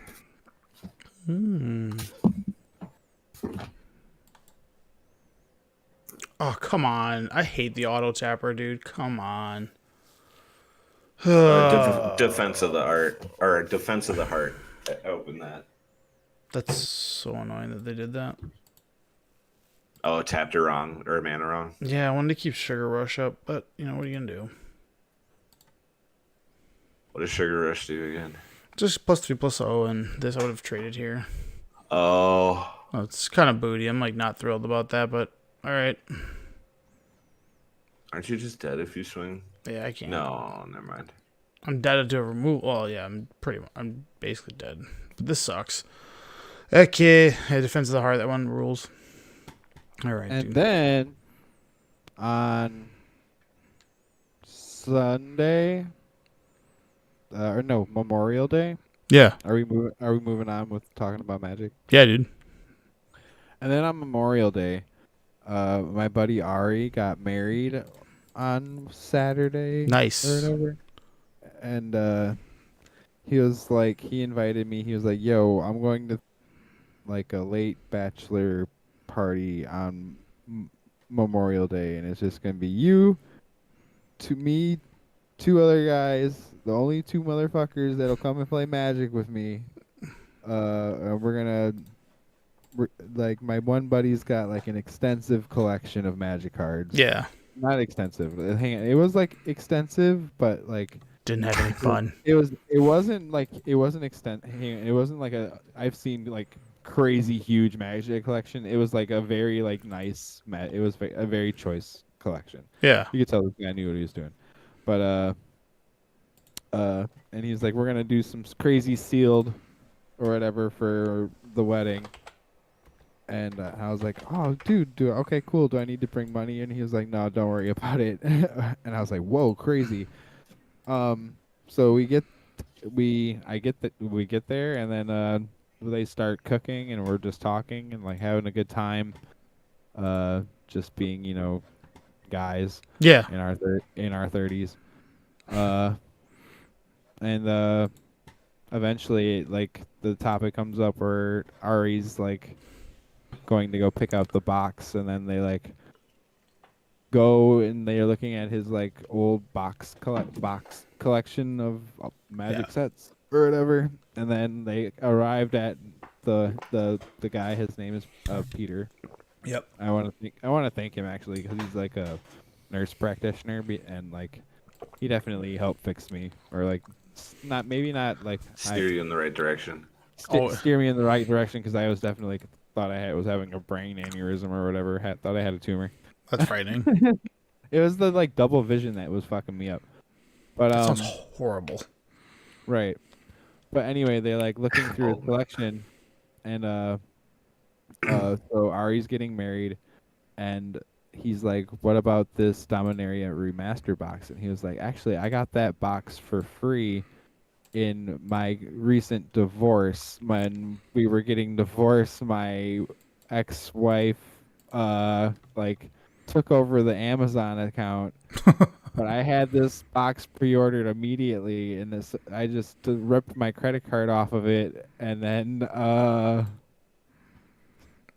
Oh, come on. I hate the auto tapper, dude. Come on. Defense of the Art, or Defense of the Heart. I opened that. That's so annoying that they did that. Oh, tapped her wrong or mana wrong. Yeah, I wanted to keep Sugar Rush up, but you know what are you gonna do? What does Sugar Rush do again? Just +3/+0, and this I would have traded here. Oh, Well, it's kind of booty. I'm like not thrilled about that, but all right. aren't you just dead if you swing? Yeah, I can't. No, never mind. I'm dead to remove. Well, yeah, I'm basically dead. But this sucks. Okay, Defense of the Heart. That one rules. All right, And dude. then on Sunday, or no, Memorial Day. Yeah, Are we moving on with talking about Magic? yeah, dude. And then on Memorial Day, my buddy Ari got married on Saturday. Nice. Or whatever. And he was like, he invited me. He was like, "Yo, I'm going to like a late bachelor party on Memorial Day, and it's just gonna be you, to me, two other guys, the only two motherfuckers that'll come and play Magic with me. And like my one buddy's got like an extensive collection of Magic cards. Yeah, Not extensive. Hang on, it was like extensive, but like didn't have any fun. it wasn't like it wasn't it wasn't like I've seen like crazy huge Magic collection. It was like a very like nice it was a very choice collection. Yeah, You could tell this guy knew what he was doing. But and he's like, we're gonna do some crazy sealed or whatever for the wedding. And I was like, oh, dude, okay, cool. Do I need to bring money? And he was like, no, don't worry about it. And I was like, whoa, crazy. So we get there, and then they start cooking, and we're just talking and like having a good time. Just being, guys yeah, in our 30s. And eventually, like the topic comes up where Ari's like going to go pick out the box, and then they like go and they're looking at his like old box collection of Magic sets or whatever, and then they arrived at the guy. His name is Peter. Yep. I want to thank him actually, because he's like a nurse practitioner, and like he definitely helped fix me, or like maybe not like Steer you in the right direction. steer me in the right direction, because I was definitely thought I was having a brain aneurysm or whatever. Thought I had a tumor. That's frightening. It was the like double vision that was fucking me up. But That sounds horrible. right. But anyway, they like looking through his collection, and so Ari's getting married, and he's like, "What about this Dominaria remaster box?" And he was like, "Actually, I got that box for free in my recent divorce. When we were getting divorced, my ex-wife like took over the Amazon account." But I had this box pre-ordered immediately, and I just ripped my credit card off of it, and then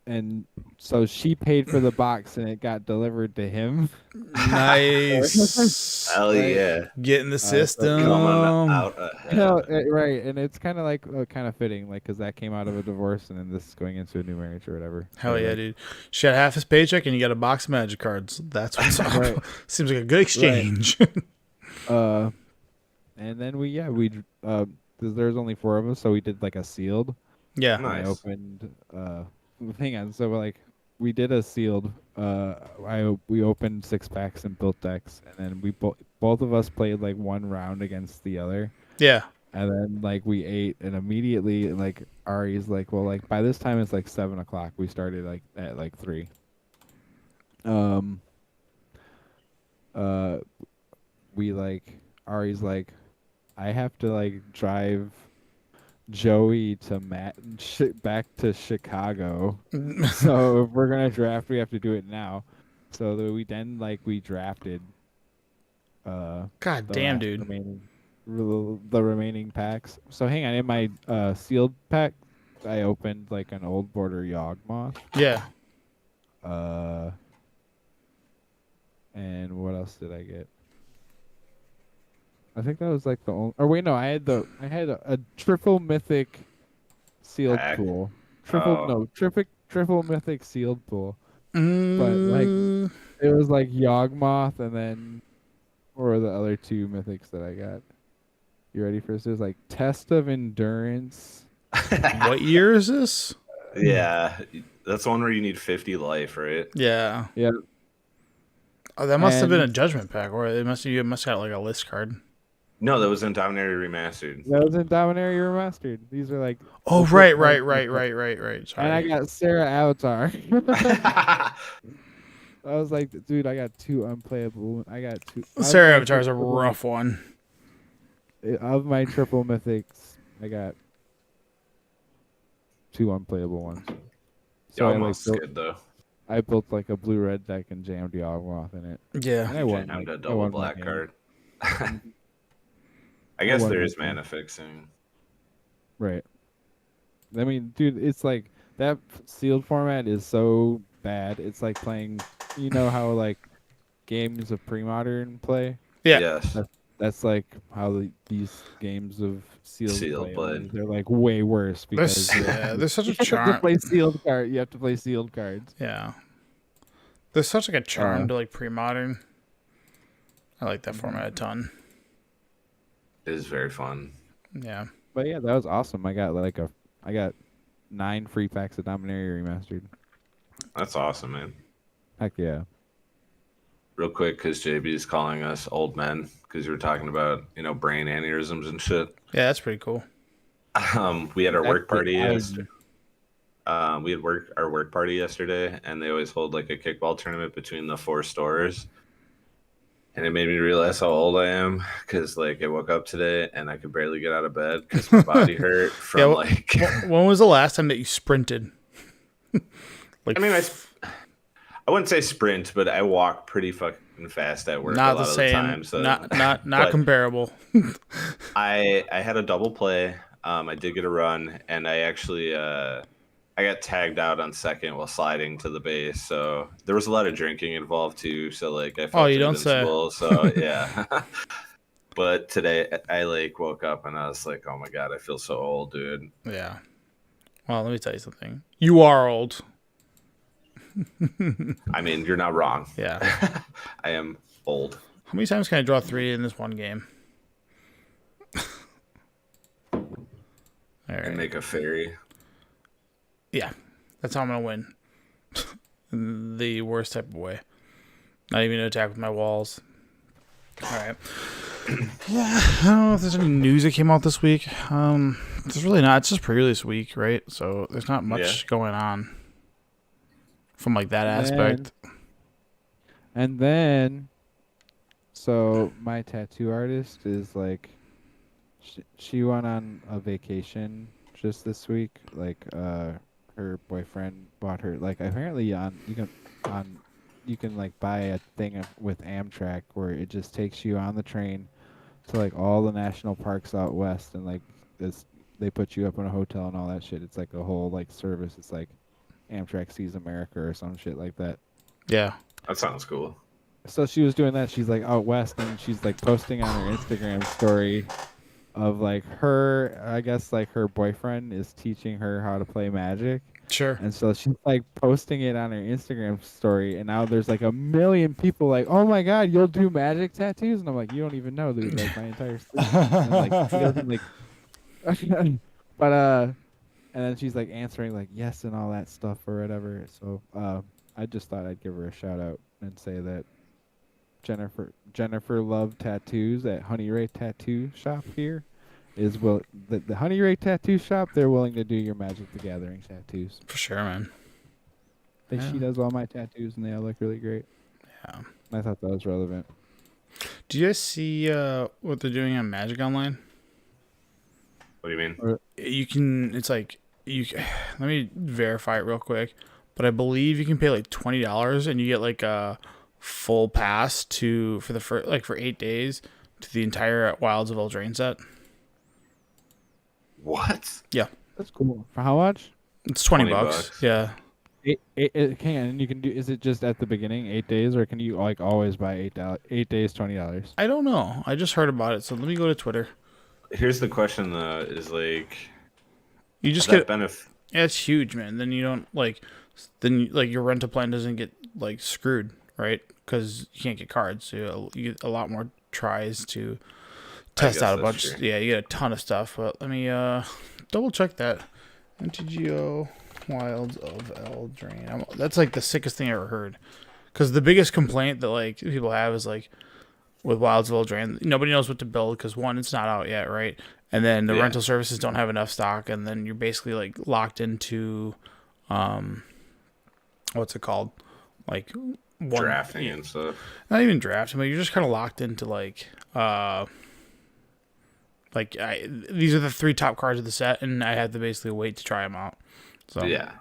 and so she paid for the box, and it got delivered to him. Nice. Hell yeah. Get in the system. Coming out ahead. Right, and it's kind of like kind of fitting, like, because that came out of a divorce, and then this is going into a new marriage or whatever. Hell So, yeah, like, dude. She got half his paycheck, and you got a box of Magic cards. That's what's up. Right. Seems like a good exchange. And then because there's only 4 of us, so we did like a sealed. Yeah. Nice. I opened hang on, so like we did a sealed. We opened 6 packs and built decks, and then we both of us played like one round against the other, Yeah. and then like we ate, and immediately like Ari's like, well, like by this time it's like 7 o'clock. We started like at like 3. We like Ari's like, I have to like drive Joey to back to Chicago. So if we're gonna draft, we have to do it now. So we drafted. God The damn, last dude. the remaining packs. So hang on, in my sealed pack, I opened like an old border Yawgmoth. Yeah. And what else did I get? I think that was like the only. Or wait, no, I had a triple mythic sealed Pack. pool. triple mythic sealed pool. But like Mm, it was like Yawgmoth and then what were the other two mythics that I got? You ready for this? There's like Test of Endurance. what year is this? Yeah, that's the one where you need 50 life, right? Yeah. Yeah. Oh, that must have been a And judgment pack, or you must have got like a list card. No, that was in Dominaria Remastered. that was in Dominaria Remastered. These are like Oh, the right, good right, cards. right. Sorry. And I got Sarah Avatar. I was like, dude, I got two unplayable. I got two. Sarah Avatar is a rough one. Of my triple mythics, I got two unplayable ones. So I Almost built, good though. I built like a blue-red deck and jammed Yawgmoth in it. Yeah. And I won. Jammed a I double won one black game. card. I guess won there one is game. mana fixing. Right. I mean, dude, it's like that sealed format is so bad. It's like playing, you know how like games of pre-modern play. Yeah. Yes. That's like how these games of sealed play. play. They're like way worse because There's such a you have to charm. play sealed card. You have to play sealed cards. Yeah. There's such like a charm Uh, to like pre-modern. I like that format a ton. It is very fun. Yeah. But yeah, that was awesome. I got 9 free packs of Dominaria Remastered. That's awesome, man. Heck yeah. Real quick, because JB is calling us old men, because you were talking about, brain aneurysms and shit. Yeah, that's pretty cool. We had our work party Actually, yesterday. We had our work party yesterday, and they always hold like a kickball tournament between the 4 stores. And it made me realize how old I am, because like I woke up today and I could barely get out of bed because my body hurt from Yeah, like. When was the last time that you sprinted? Like, I mean, I wouldn't say sprint, but I walk pretty fucking fast at work not a lot the of same. the time. So Not but comparable. I had a double play. I did get a run, and I actually I got tagged out on second while sliding to the base. So there was a lot of drinking involved too. So like I felt you don't say. invincible. So yeah. But today I like woke up and I was like, oh my god, I feel so old, dude. Yeah. Well, let me tell you something. You are old. I mean, you're not wrong. Yeah. I am old. How many times can I draw 3 in this one game? All And right. make a fairy. Yeah. That's how I'm going to win. In the worst type of way. Not even to attack with my walls. All right. Yeah. I don't know if there's any news that came out this week. There's really not. It's just pre-release week, right? So there's not much going on from like that aspect. And then, so my tattoo artist is like, she went on a vacation just this week. Like, her boyfriend bought her, like, apparently you can like buy a thing with Amtrak where it just takes you on the train to like all the national parks out west, and like they put you up in a hotel and all that shit. It's like a whole like service. It's like Amtrak Sees America or some shit like that. Yeah. That sounds cool. So she was doing that. She's like out west, and she's like posting on her Instagram story of like her, I guess like her boyfriend is teaching her how to play Magic. Sure. And so she's like posting it on her Instagram story, and now there's like 1 million people like, oh my god, you'll do Magic tattoos? And I'm like, you don't even know, dude. Like my entire sleeve. And like, he doesn't like. But and then she's like answering like yes and all that stuff or whatever. So I just thought I'd give her a shout out and say that Jennifer Love Tattoos at Honey Ray Tattoo Shop here is the Honey Ray Tattoo Shop. They're willing to do your Magic the Gathering tattoos. For sure, man. She does all my tattoos, and they all look really great. Yeah. I thought that was relevant. Do you guys see what they're doing on Magic Online? What do you mean? You can. It's like let me verify it real quick, but I believe you can pay like $20 and you get like a full pass for 8 days to the entire Wilds of Eldraine set. What? Yeah, That's cool. For how much? it's $20. $20. Yeah, And you can do. Is it just at the beginning 8 days, or can you like always buy $8 days $20? I don't know. I just heard about it, so let me go to Twitter. Here's the question though: is like You just that get Yeah, it's huge, man. Then you don't like your rental plan doesn't get like screwed, right? Because you can't get cards. So you get a lot more tries to test guess out a that's bunch. true. Yeah, you get a ton of stuff. But let me double check that. MTGO Wilds of Eldraine. That's like the sickest thing I ever heard. Because the biggest complaint that like people have is like with Wilds of Eldraine, nobody knows what to build because one, it's not out yet, right? And then the Yeah. rental services don't have enough stock, and then you're basically like locked into, what's it called? Like one, Drafting and stuff. not even drafting, but you're just kind of locked into these are the 3 top cards of the set, and I have to basically wait to try them out. So Yeah.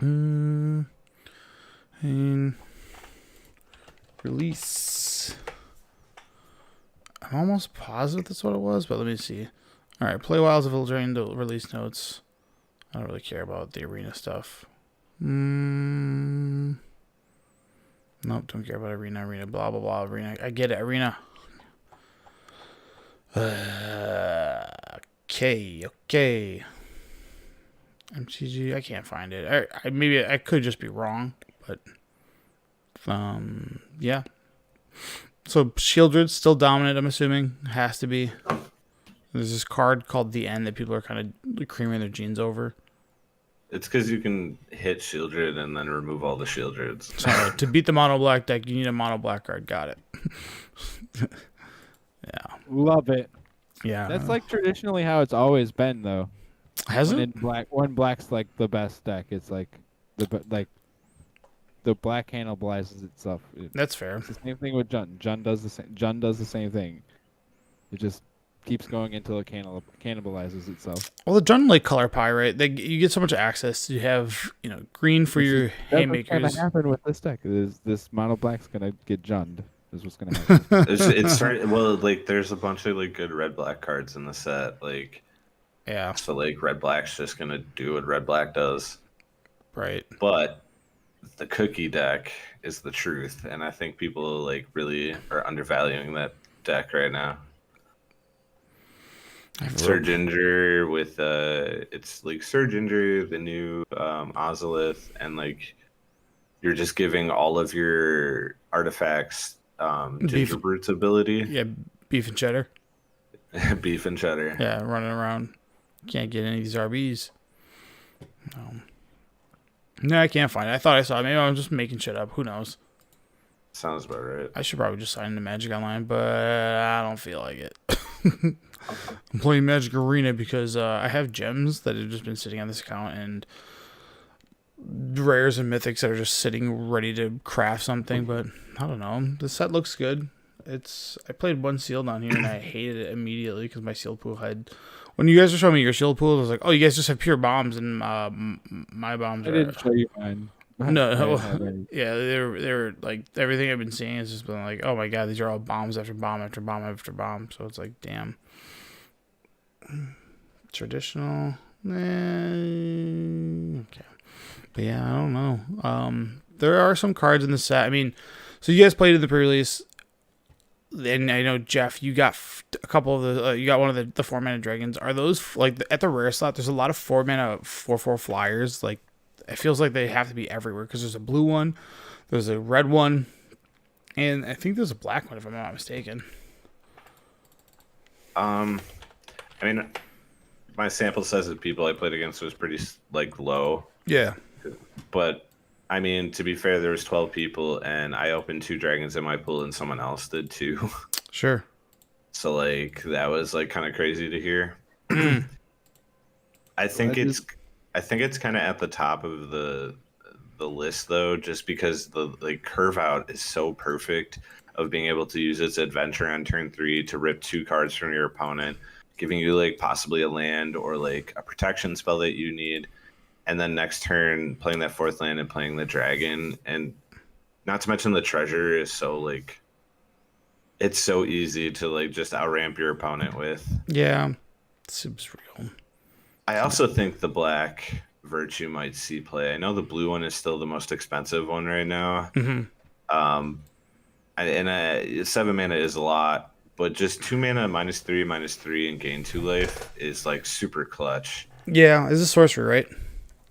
and release. I'm almost positive that's what it was, but let me see. All right, play Wilds of Eldraine to release notes. I don't really care about the arena stuff. Nope, don't care about arena. Arena, blah blah blah. Arena, I get it. Arena. Okay. MTG, I can't find it. I maybe I could just be wrong, but yeah. So Shieldred's still dominant, I'm assuming. Has to be. There's this card called The End that people are kind of creaming their jeans over. It's because you can hit Shieldred and then remove all the Shieldreds. So to beat the mono black deck, you need a mono black card. Got it. Yeah. Love it. Yeah. That's like traditionally how it's always been, though. Has when it? in black, when black's like the best deck, it's like the black cannibalizes itself. That's fair. It's the same thing with Jund. Jund does the same. Jund does the same thing. It just keeps going until it cannibalizes itself. Well, the Jund like color pie, right? You get so much access. You have green for your That's what's gonna haymakers. happen with this deck. Is this mono black's gonna get Jund? Is what's gonna happen. It's starting. Well, like there's a bunch of like good red black cards in the set. Like Yeah. so, like red black's just gonna do what red black does. Right. But the cookie deck is the truth, and I think people like really are undervaluing that deck right now. Sir Ginger with it's like Sir Ginger, the new Ozolith, and like you're just giving all of your artifacts Ginger Brute's ability. Yeah, beef and cheddar. Beef and cheddar. Yeah, running around. Can't get any of these RBs. No, I can't find it. I thought I saw it. Maybe I'm just making shit up. Who knows? Sounds about right. I should probably just sign into Magic Online, but I don't feel like it. I'm playing Magic Arena because I have gems that have just been sitting on this account and rares and mythics that are just sitting ready to craft something, but I don't know. The set looks good. I played one sealed on here and I hated it immediately because my sealed pool had. When you guys were showing me your sealed pool, I was like, "Oh, you guys just have pure bombs and my bombs." I didn't show you mine. No, I didn't. yeah, they were like everything I've been seeing has just been like, "Oh my god, these are all bombs after bomb after bomb after bomb." So it's like, damn. Traditional, okay, but yeah, I don't know. There are some cards in the set. I mean, so you guys played in the pre-release. And I know, Jeff, you got a couple of the you got one of the 4-mana dragons. Are those like at the rare slot? There's a lot of 4-mana 4/4 flyers. Like it feels like they have to be everywhere because there's a blue one, there's a red one, and I think there's a black one if I'm not mistaken. I mean, my sample size of people I played against was pretty like low, Yeah. but I mean, to be fair, there was 12 people, and I opened 2 dragons in my pool, and someone else did too. Sure. So like that was like kind of crazy to hear. I think it's kind of at the top of the list though, just because the like curve out is so perfect of being able to use its adventure on turn 3 to rip 2 cards from your opponent, giving you like possibly a land or like a protection spell that you need. And then next turn, playing that 4th land and playing the dragon. And not to mention the treasure is so, like, it's so easy to, like, just outramp your opponent with. Yeah. Seems real. I also think the black Virtue might see play. I know the blue one is still the most expensive one right now. Mm-hmm. And 7 mana is a lot. But just 2 mana, -3, -3, and gain 2 life is, like, super clutch. Yeah, is a sorcery, right?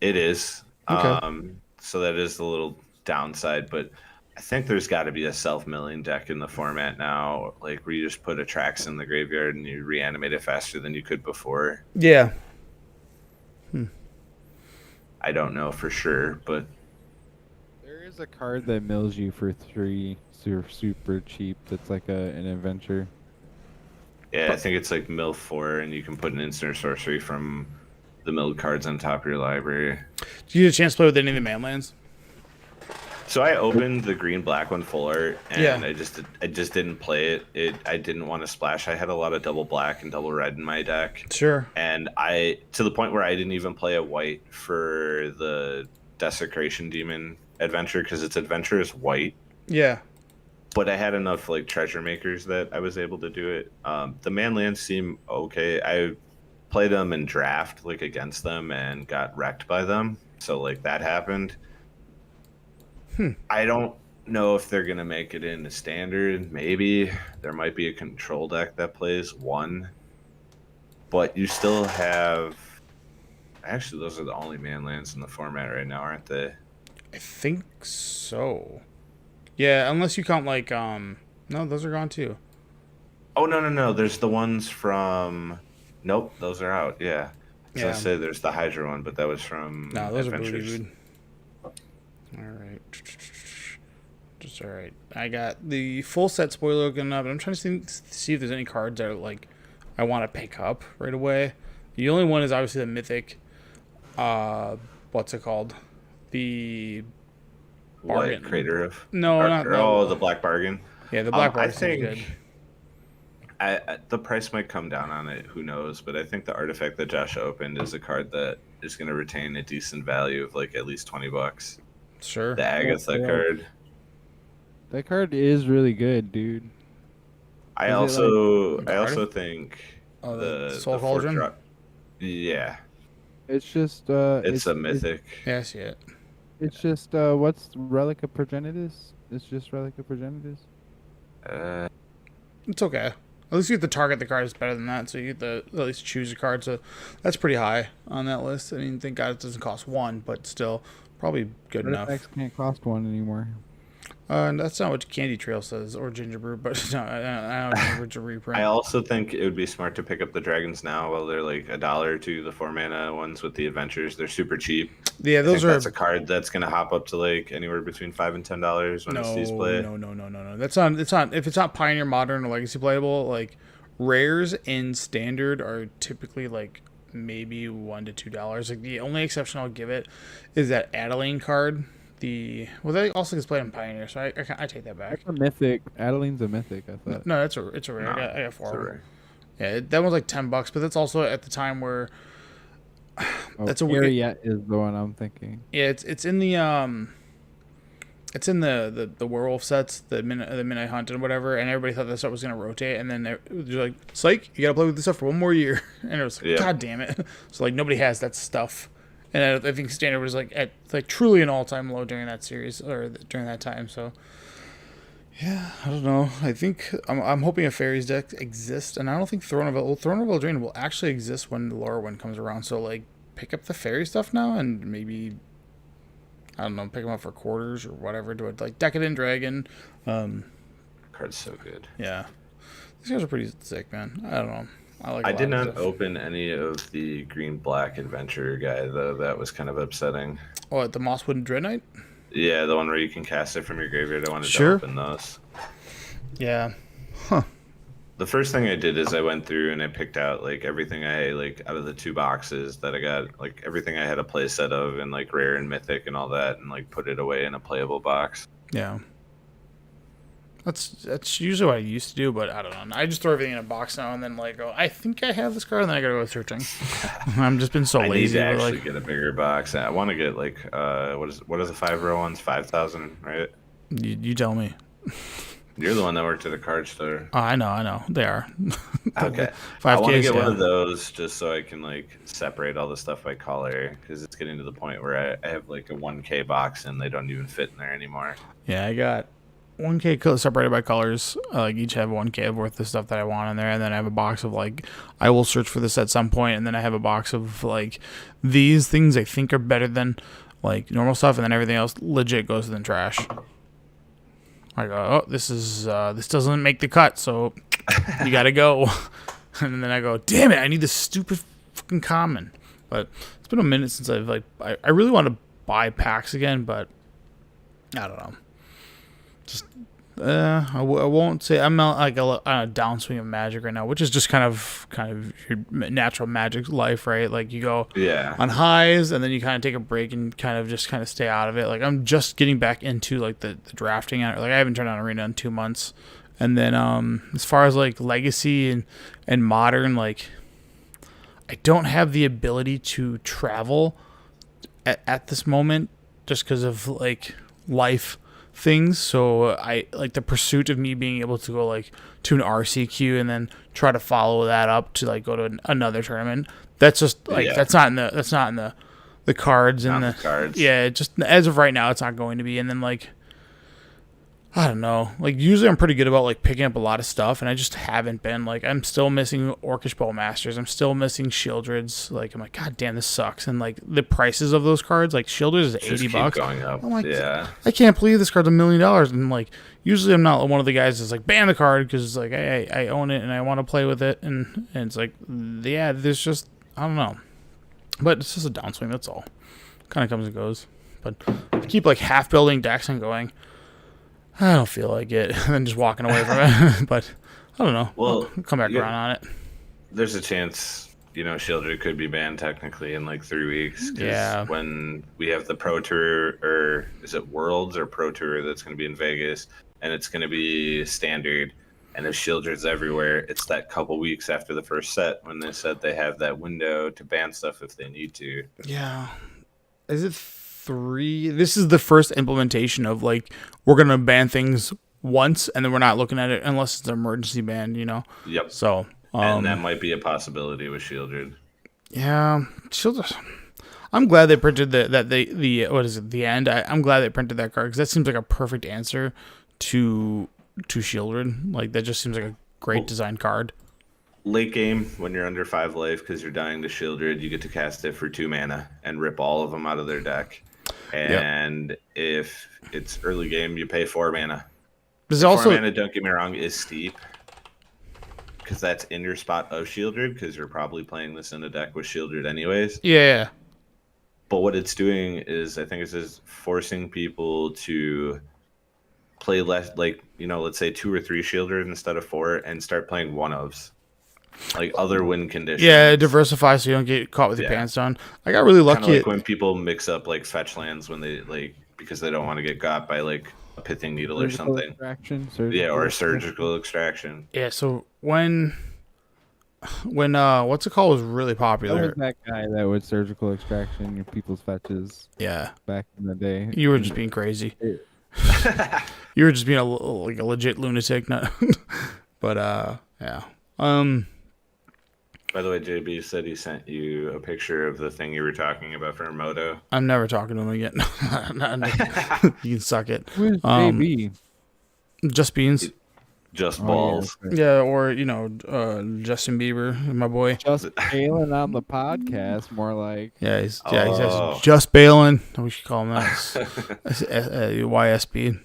It is. Okay. So that is the little downside, but I think there's got to be a self-milling deck in the format now, like where you just put a Trax in the graveyard and you reanimate it faster than you could before. Yeah. I don't know for sure, but There is a card that mills you for 3 super cheap. That's like an adventure. yeah, I think it's like mill 4, and you can put an instant or sorcery from the milled cards on top of your library. Did you get a chance to play with any of the man lands? So I opened the green black one full art, and Yeah. I just didn't play it. I didn't want to splash. I had a lot of double black and double red in my deck, Sure. and I to the point where I didn't even play a white for the Desecration Demon adventure because its adventure is white. Yeah. But I had enough like treasure makers that I was able to do it. The man lands seem okay. I played them in draft like against them and got wrecked by them. So like that happened. I don't know if they're gonna make it into standard. Maybe there might be a control deck that plays one, but you still have. Actually, those are the only man lands in the format right now, aren't they? I think so. Yeah, unless you count like no, those are gone too. Oh no! There's the ones from. Nope, those are out. Yeah. So I Yeah. say there's the Hydra one, but that was from No, those are Adventures. booty, dude. All right. Just all right. I got the full set spoiler looking up, and I'm trying to see if there's any cards that are like I want to pick up right away. The only one is obviously the mythic. What's it called? The Bargain. What Crater of? No, not that Oh, one. the Black Bargain. Yeah, the black I bar seems think good. the price might come down on it. Who knows? But I think the artifact that Josh opened is a card that is going to retain a decent value of like at least $20. Sure. The Agatha Yeah. card. That card is really good, dude. I Is it also like- I also think Oh, the the Soul the four Cauldron? drop. Yeah, It's just it's a mythic. Yeah, I see it. It's just what's Relic of Progenitus? It's just Relic of Progenitus. It's okay. At least you get the target the card is better than that, so you get the at least choose a card. So that's pretty high on that list. I mean, thank God it doesn't cost one, but still probably good enough. Artifacts can't cost one anymore. And that's not what Candy Trail says or Ginger Brew, but no, I don't remember to reprint. I also think it would be smart to pick up the dragons now while they're like $1 to the 4-mana ones with the adventures. They're super cheap. Yeah, I those think are that's a card that's gonna hop up to like anywhere between $5 and $10 when it sees play. no. That's not. It's not. If it's not Pioneer, Modern, or Legacy playable, like rares in Standard are typically like maybe $1 to $2. Like the only exception I'll give it is that Adeline card. That also gets played in Pioneer, so I take that back. That's a mythic. Adeline's a mythic, I thought. No, it's a rare. No, I got it's 4 a of them. rare. Yeah, that one's like $10, but that's also at the time where Oh, that's a weird. Ariat is the one I'm thinking. Yeah, it's in the it's in the werewolf sets, the midnight hunt and whatever, and everybody thought that stuff was gonna rotate, and then they're like, "Psych, you gotta play with this stuff for one more year," and it was like, Yeah. "God damn it!" So like nobody has that stuff, and I think Standard was like at like truly an all-time low during that series or during that time. So yeah, I don't know. I think I'm hoping a fairies deck exists, and I don't think Throne of Eldraine will actually exist when the Lorwyn comes around. So like, pick up the fairy stuff now, and maybe I don't know, pick them up for quarters or whatever. Do it like Decadent Dragon. Card's so good. Yeah, these guys are pretty sick, man. I don't know. I like. I a lot did of not stuff. open any of the green black adventure guy though. That was kind of upsetting. Oh, the Mosswood Dread Knight. Yeah, the one where you can cast it from your graveyard. I wanted Sure. to open those. Yeah. The first thing I did is I went through and I picked out like everything I like out of the 2 boxes that I got, like everything I had a play set of and like rare and mythic and all that, and like put it away in a playable box. Yeah. That's usually what I used to do, but I don't know. I just throw everything in a box now and then like go, I think I have this card, and then I gotta go searching. I'm just been so I need lazy. to but, actually like, get a bigger box. I want to get like what is the 5-row ones? 5,000, right? you tell me. You're the one that worked at a card store. Oh, I know. They are. Okay. I 5K. want to get one of those just so I can like separate all the stuff by color because it's getting to the point where I have like a 1K box and they don't even fit in there anymore. Yeah, I got 1K separated by colors. Like each have 1K worth of stuff that I want in there, and then I have a box of like I will search for this at some point, and then I have a box of like these things I think are better than like normal stuff, and then everything else legit goes in the trash. I go, oh, this doesn't make the cut, so you gotta go. And then I go, damn it, I need this stupid fucking common. But it's been a minute since I've like I really want to buy packs again, but I don't know. Just I won't say I'm not like on a downswing of Magic right now, which is just kind of your natural Magic life, right? Like you go on highs and then you kind of take a break and kind of stay out of it. Like I'm just getting back into like the drafting. Like I haven't turned on Arena in 2 months, and then as far as like Legacy and Modern, like I don't have the ability to travel at this moment just because of like life things. So I like the pursuit of me being able to go like to an RCQ and then try to follow that up to like go to another tournament. That's just like that's not in the cards and the cards. Yeah, just as of right now it's not going to be. And then like I don't know. Like usually I'm pretty good about like picking up a lot of stuff, and I just haven't been. Like I'm still missing Orcish Bowmasters. I'm still missing Shieldreds. Like I'm like, God damn, this sucks. And like the prices of those cards, like Shieldreds is $80. Going up. I'm like, yeah. I can't believe this card's $1 million. And like usually I'm not one of the guys that's like ban the card because like I own it and I want to play with it, and it's like there's just I don't know. But it's just a downswing. That's all. Kind of comes and goes. But I keep like half building decks and going, I don't feel like it, and then just walking away from it. But I don't know. Well, I'll come back around on it. There's a chance, Shieldred could be banned technically in like 3 weeks. 'Cause when we have the Pro Tour, or is it Worlds or Pro Tour that's going to be in Vegas, and it's going to be standard, and if Shieldred's everywhere, it's that couple weeks after the first set when they said they have that window to ban stuff if they need to. Yeah. Is it 3? This is the first implementation of like we're gonna ban things once and then we're not looking at it unless it's an emergency ban, Yep. So and that might be a possibility with Shieldred. Yeah, Shieldred. I'm glad they printed the what is it, the end. I'm glad they printed that card because that seems like a perfect answer to Shieldred. Like that just seems like a great design card. Late game, when you're under 5 life because you're dying to Shieldred, you get to cast it for 2 mana and rip all of them out of their deck. And if it's early game, you pay 4 mana. There's also 4 mana, don't get me wrong, is steep because that's in your spot of Shieldred because you're probably playing this in a deck with Shieldred anyways. Yeah. But what it's doing is, I think it's just forcing people to play less, like, let's say 2 or 3 Shieldred instead of 4 and start playing one-ofs. Like other win conditions. Yeah, diversify so you don't get caught with your pants down. I got really lucky. Kind of like when people mix up like fetch lands when they because they don't want to get got by like a pithing needle surgical or something. Or a surgical extraction. Yeah, so when what's it called was really popular. That was that guy that would surgical extraction your people's fetches. Yeah. Back in the day. You were just being crazy. You were just being a legit lunatic. But yeah. By the way, JB said he sent you a picture of the thing you were talking about for Moto. I'm never talking to him again. You can suck it. Who's JB? Just Beans. Just Balls. Yeah, or Justin Bieber, my boy. Just bailing on the podcast, more like. Yeah, he's just bailing. We should call him that. YSB.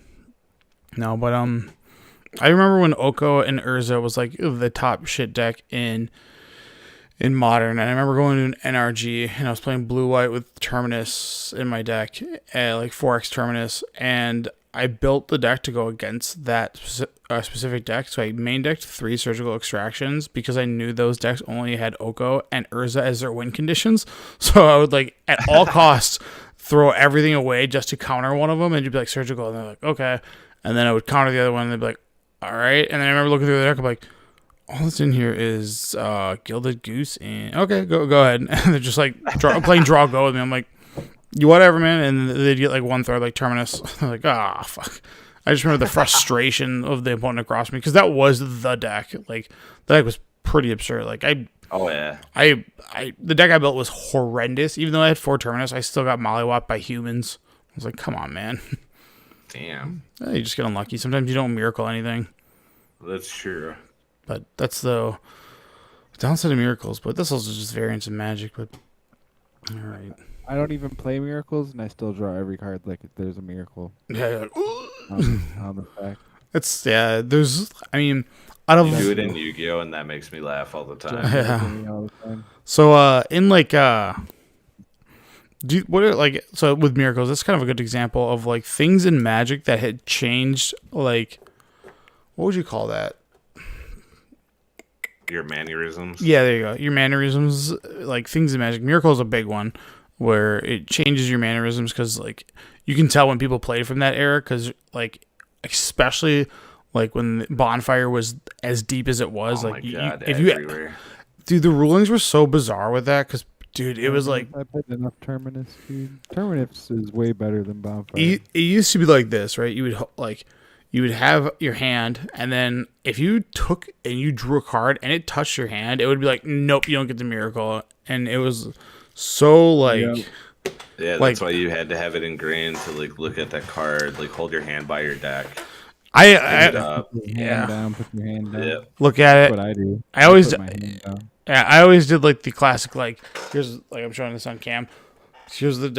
No, but I remember when Oko and Urza was like the top shit deck in Modern, and I remember going to an NRG and I was playing blue white with Terminus in my deck, like 4x Terminus, and I built the deck to go against that specific deck. So I main decked 3 surgical extractions because I knew those decks only had Oko and Urza as their win conditions. So I would like at all costs throw everything away just to counter one of them, and you'd be like surgical, and they're like okay, and then I would counter the other one, and they'd be like all right, and then I remember looking through the deck, I'm like, all that's in here is Gilded Goose, and okay, go ahead. And they're just like playing draw go with me. I'm like, you whatever, man. And they'd get like one throw, like Terminus. I'm like, fuck. I just remember the frustration of the opponent across me because that was the deck. Like the deck was pretty absurd. Like the deck I built was horrendous. Even though I had 4 Terminus, I still got mollywopped by humans. I was like, come on, man. Damn, You just get unlucky. Sometimes you don't miracle anything. that's true. But that's the downside of miracles. But this also just variants of magic. But all right. I don't even play miracles, and I still draw every card like there's a miracle Yeah. on the back. It's there's. I mean, out of You do it in Yu-Gi-Oh, and that makes me laugh all the time. Yeah. All the time. So in like so with miracles, that's kind of a good example of like things in magic that had changed. Like, what would you call that? Your mannerisms. Yeah, there you go. Your mannerisms, like things in magic. Miracle is a big one where it changes your mannerisms because like you can tell when people played from that era because like especially like when Bonfire was as deep as it was. Oh like my God, if you everywhere. dude, the rulings were so bizarre with that because dude, it was like I put enough Terminus, dude. Terminus is way better than Bonfire. it used to be like this, right? You would have your hand, and then if you took and you drew a card and it touched your hand, it would be like, nope, you don't get the miracle. And it was so like, Yep. Yeah, like- that's why you had to have it ingrained to like look at that card, like hold your hand by your deck. I Pick it up. Put your Yeah. hand down, put your hand down. Yeah. look at That's it. what I do. I always put my hand down. Yeah, I always did like the classic like here's like I'm showing this on cam. Here's the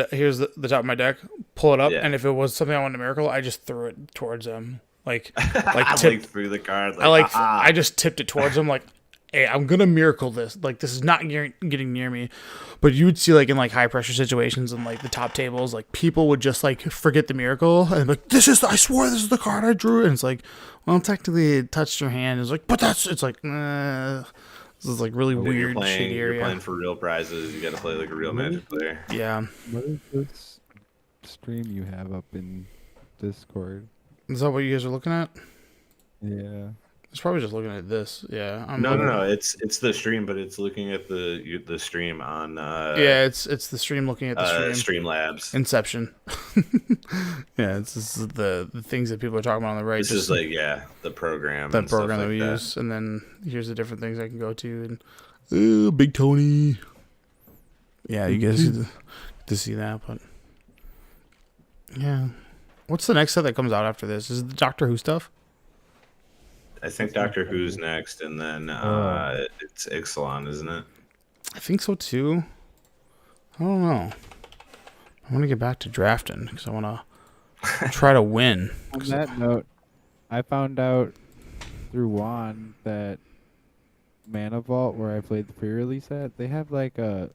top of my deck. Pull it up, Yeah. and if it was something I wanted to miracle, I just threw it towards them. Like Like tip, through the card. I just tipped it towards them. Like, hey, I'm gonna miracle this. Like this is not getting near me. But you would see like in like high pressure situations and like the top tables, like people would just like forget the miracle and like I swore this is the card I drew, and it's like, well, technically it touched your hand. It's like, but it's like, this is like really when weird shit you're area. playing for real prizes, you got to play like a real Magic player. Yeah. What is this stream you have up in Discord? Is that what you guys are looking at? Yeah. It's probably just looking at this. Yeah. No. It's the stream, but it's looking at the stream on. Yeah, it's the stream looking at the stream. Streamlabs. Inception. Yeah, this is the things that people are talking about on the right. This is like the program. that and stuff program that like we that. use, and then here's the different things I can go to, and Big Tony. Yeah, you guys get to see that, but yeah. What's the next set that comes out after this? Is it the Doctor Who stuff? I think Doctor Who's next, and then it's Ixalan, isn't it? I think so too. I don't know. I want to get back to drafting because I want to try to win. On that note, I found out through Juan that Mana Vault, where I played the pre-release at, they have like a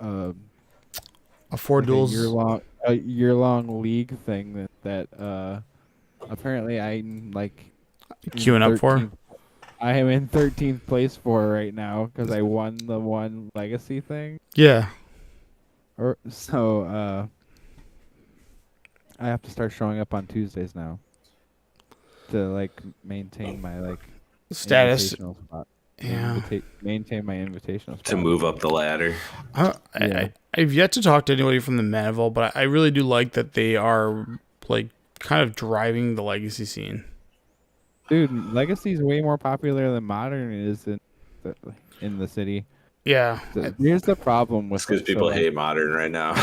A four duels. year long league thing that apparently I'm like Queuing up for? 13th I am in 13th place for right now because I won the one legacy thing. Yeah. So I have to start showing up on Tuesdays now to like maintain my like Status. invitational spot. Yeah. Maintain my invitational spot. To move up the ladder. Yeah. I've yet to talk to anybody from the Manival, but I really do like that they are like kind of driving the legacy scene. Dude, Legacy is way more popular than Modern is in the city. Yeah. Here's the problem with Because people so, hate Modern right now.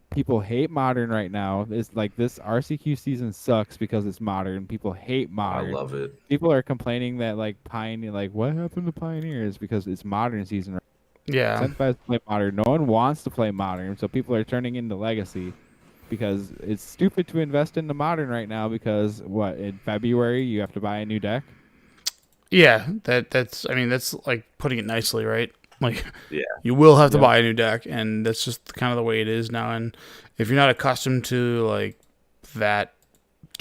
people hate Modern right now. It's like this RCQ season sucks because it's Modern. People hate I Modern. love it. People are complaining that like Pioneer, like what happened to Pioneers because it's Modern season. Yeah. Incentivized to play Modern. No one wants to play Modern, so people are turning into Legacy because it's stupid to invest into Modern right now because in February you have to buy a new deck. Yeah. That's like putting it nicely, right? Like, Yeah. you will have to buy a new deck, and that's just kind of the way it is now. And if you're not accustomed to like that,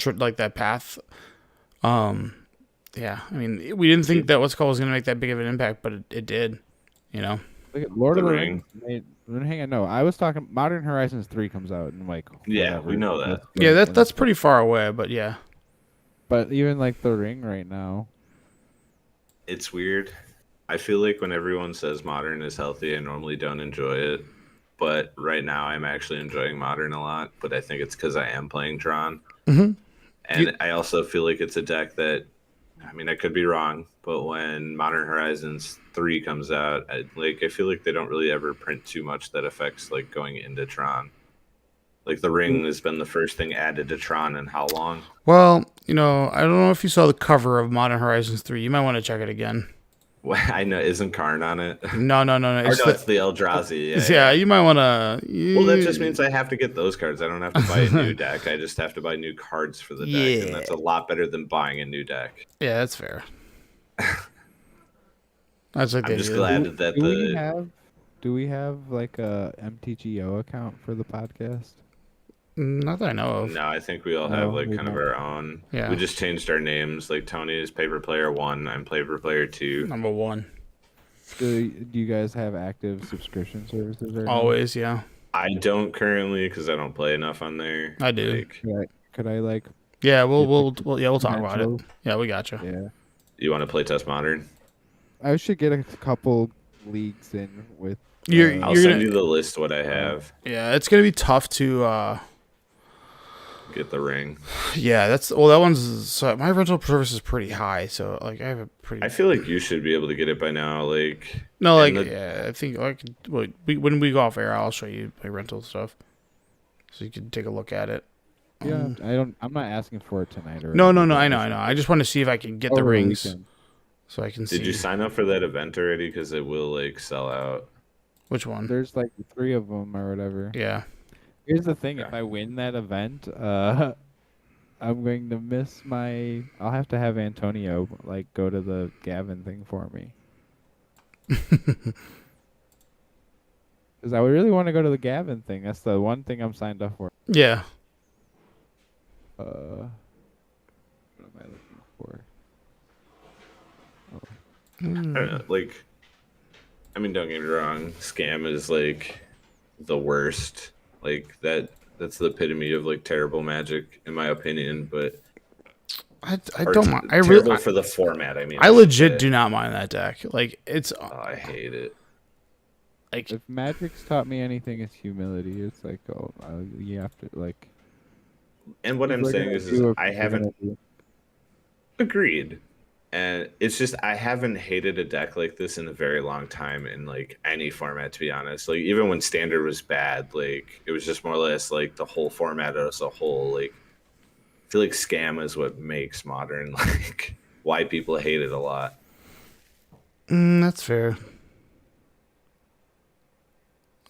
that path, yeah. I mean, we didn't think that what's called was going to make that big of an impact, but it did. You know. Look at Lord of The the Ring. Rings. Hang on, no, I was talking. Modern Horizons 3 comes out in like. Yeah, whatever. we know that. Yeah, that's pretty far away, but yeah. But even like the Ring right now. It's weird. I feel like when everyone says Modern is healthy, I normally don't enjoy it. But right now, I'm actually enjoying Modern a lot. But I think it's because I am playing Tron. Mhm. And I also feel like it's a deck that, I mean, I could be wrong, but when Modern Horizons 3 comes out, I feel like they don't really ever print too much that affects like going into Tron. Like the ring has been the first thing added to Tron in how long? Well, I don't know if you saw the cover of Modern Horizons 3. You might want to check it again. Well, I know, isn't Karn on it? No. It's it's the Eldrazi. Yeah, you might want to. Well, that just means I have to get those cards. I don't have to buy a new deck. I just have to buy new cards for the deck, and that's a lot better than buying a new deck. Yeah, that's fair. That's like I'm just glad that do we have like a MTGO account for the podcast? Not that I know of. No, I think we all have like we kind of don't. our own. Yeah. We just changed our names. Like Tony is Paper Player 1. I'm Paper Player 2. Number 1. Do you guys have active subscription services right now? Always, yeah. I don't currently because I don't play enough on there. I do. Like, Could I like? Yeah, we'll talk about it. Metro? Yeah, we got you. Yeah. you want to play Test Modern? I should get a couple leagues in with. You're I'll You're send gonna- you the list what I have. Yeah, it's gonna be tough to. Get the ring. Yeah, that one's. So my rental service is pretty high, so like I have a pretty. I feel like you should be able to get it by now. Like No, like and the- yeah, I think like when we go off air, I'll show you my rental stuff, so you can take a look at it. Yeah, I'm not asking for it tonight or. No, anything, I know. just I just want to see if I can get the over rings, weekend. so I can see. Did you sign up for that event already? Because it will like sell out. Which one? There's like 3 of them or whatever. Yeah. Here's the thing: if Okay. I win that event, I'm going to miss my. I'll have to have Antonio like go to the Gavin thing for me. Because I would really want to go to the Gavin thing. That's the one thing I'm signed up for. Yeah. What am I looking for? I don't know, like, I mean, don't get me wrong. Scam is like the worst. Like that's the epitome of like terrible Magic, in my opinion. But I or don't mind. I terrible really. for the format. I mean, I should legit say. do not mind that deck. Like it's Oh, I hate it. like If Magic's taught me anything, it's humility. It's like, you have to like. And what I'm we're saying gonna is do what I we're haven't gonna do. agreed. And it's just I haven't hated a deck like this in a very long time in like any format, to be honest. Like even when standard was bad, like it was just more or less like the whole format as a whole. Like I feel like scam is what makes modern like why people hate it a lot. that's fair.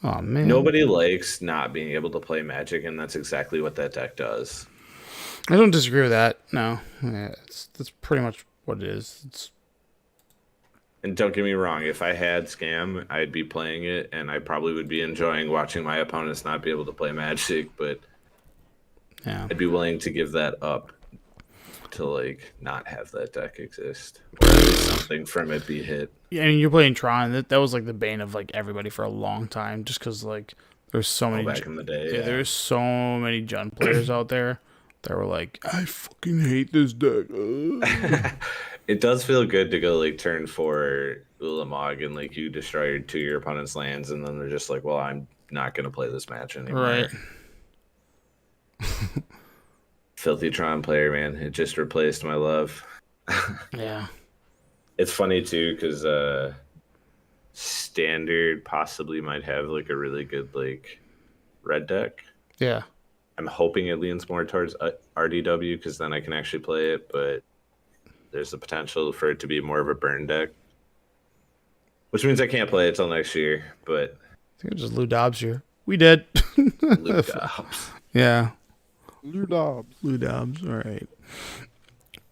Oh man. Nobody likes not being able to play Magic, and that's exactly what that deck does. I don't disagree with that. No. Yeah, that's pretty much what it is. It's And don't get me wrong, if I had Scam, I'd be playing it, and I probably would be enjoying watching my opponents not be able to play Magic, but yeah. I'd be willing to give that up to like not have that deck exist, or at least something from it be hit. Yeah, I mean, you're playing Tron. That was like the bane of like everybody for a long time, just because like there's so many. Back in the day, Yeah, there's so many Jund players out there that were like, I fucking hate this deck. It does feel good to go like turn 4 Ulamog and like you destroy 2 of your opponent's lands, and then they're just like, well, I'm not gonna play this match anymore. Right. Filthy Tron player, man. It just replaced my love. Yeah. It's funny too because standard possibly might have like a really good like red deck. Yeah. I'm hoping it leans more towards RDW because then I can actually play it, but there's the potential for it to be more of a burn deck, which means I can't play it till next year. But I think it was just Lou Dobbs here. We did. Luke Dobbs. Yeah. Lou Dobbs. Lou Dobbs. All right.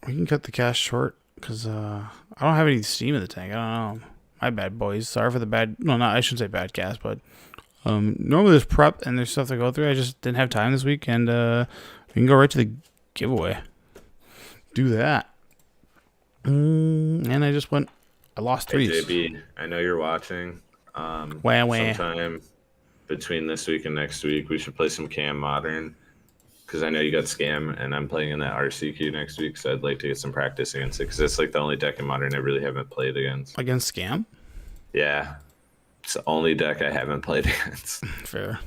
We can cut the cast short because I don't have any steam in the tank. I don't know. My bad, boys. Sorry for the bad. No, not I shouldn't say bad cast, but normally there's prep and there's stuff to go through. I just didn't have time this week, and we can go right to the giveaway. Do that. And I just went. I lost Hey, threes. JB, I know you're watching. Wah. Sometime between this week and next week, we should play some Cam Modern. Because I know you got Scam, and I'm playing in that RCQ next week, so I'd like to get some practice against it. Because it's like the only deck in Modern I really haven't played against. Against Scam? Yeah. It's the only deck I haven't played against. Fair.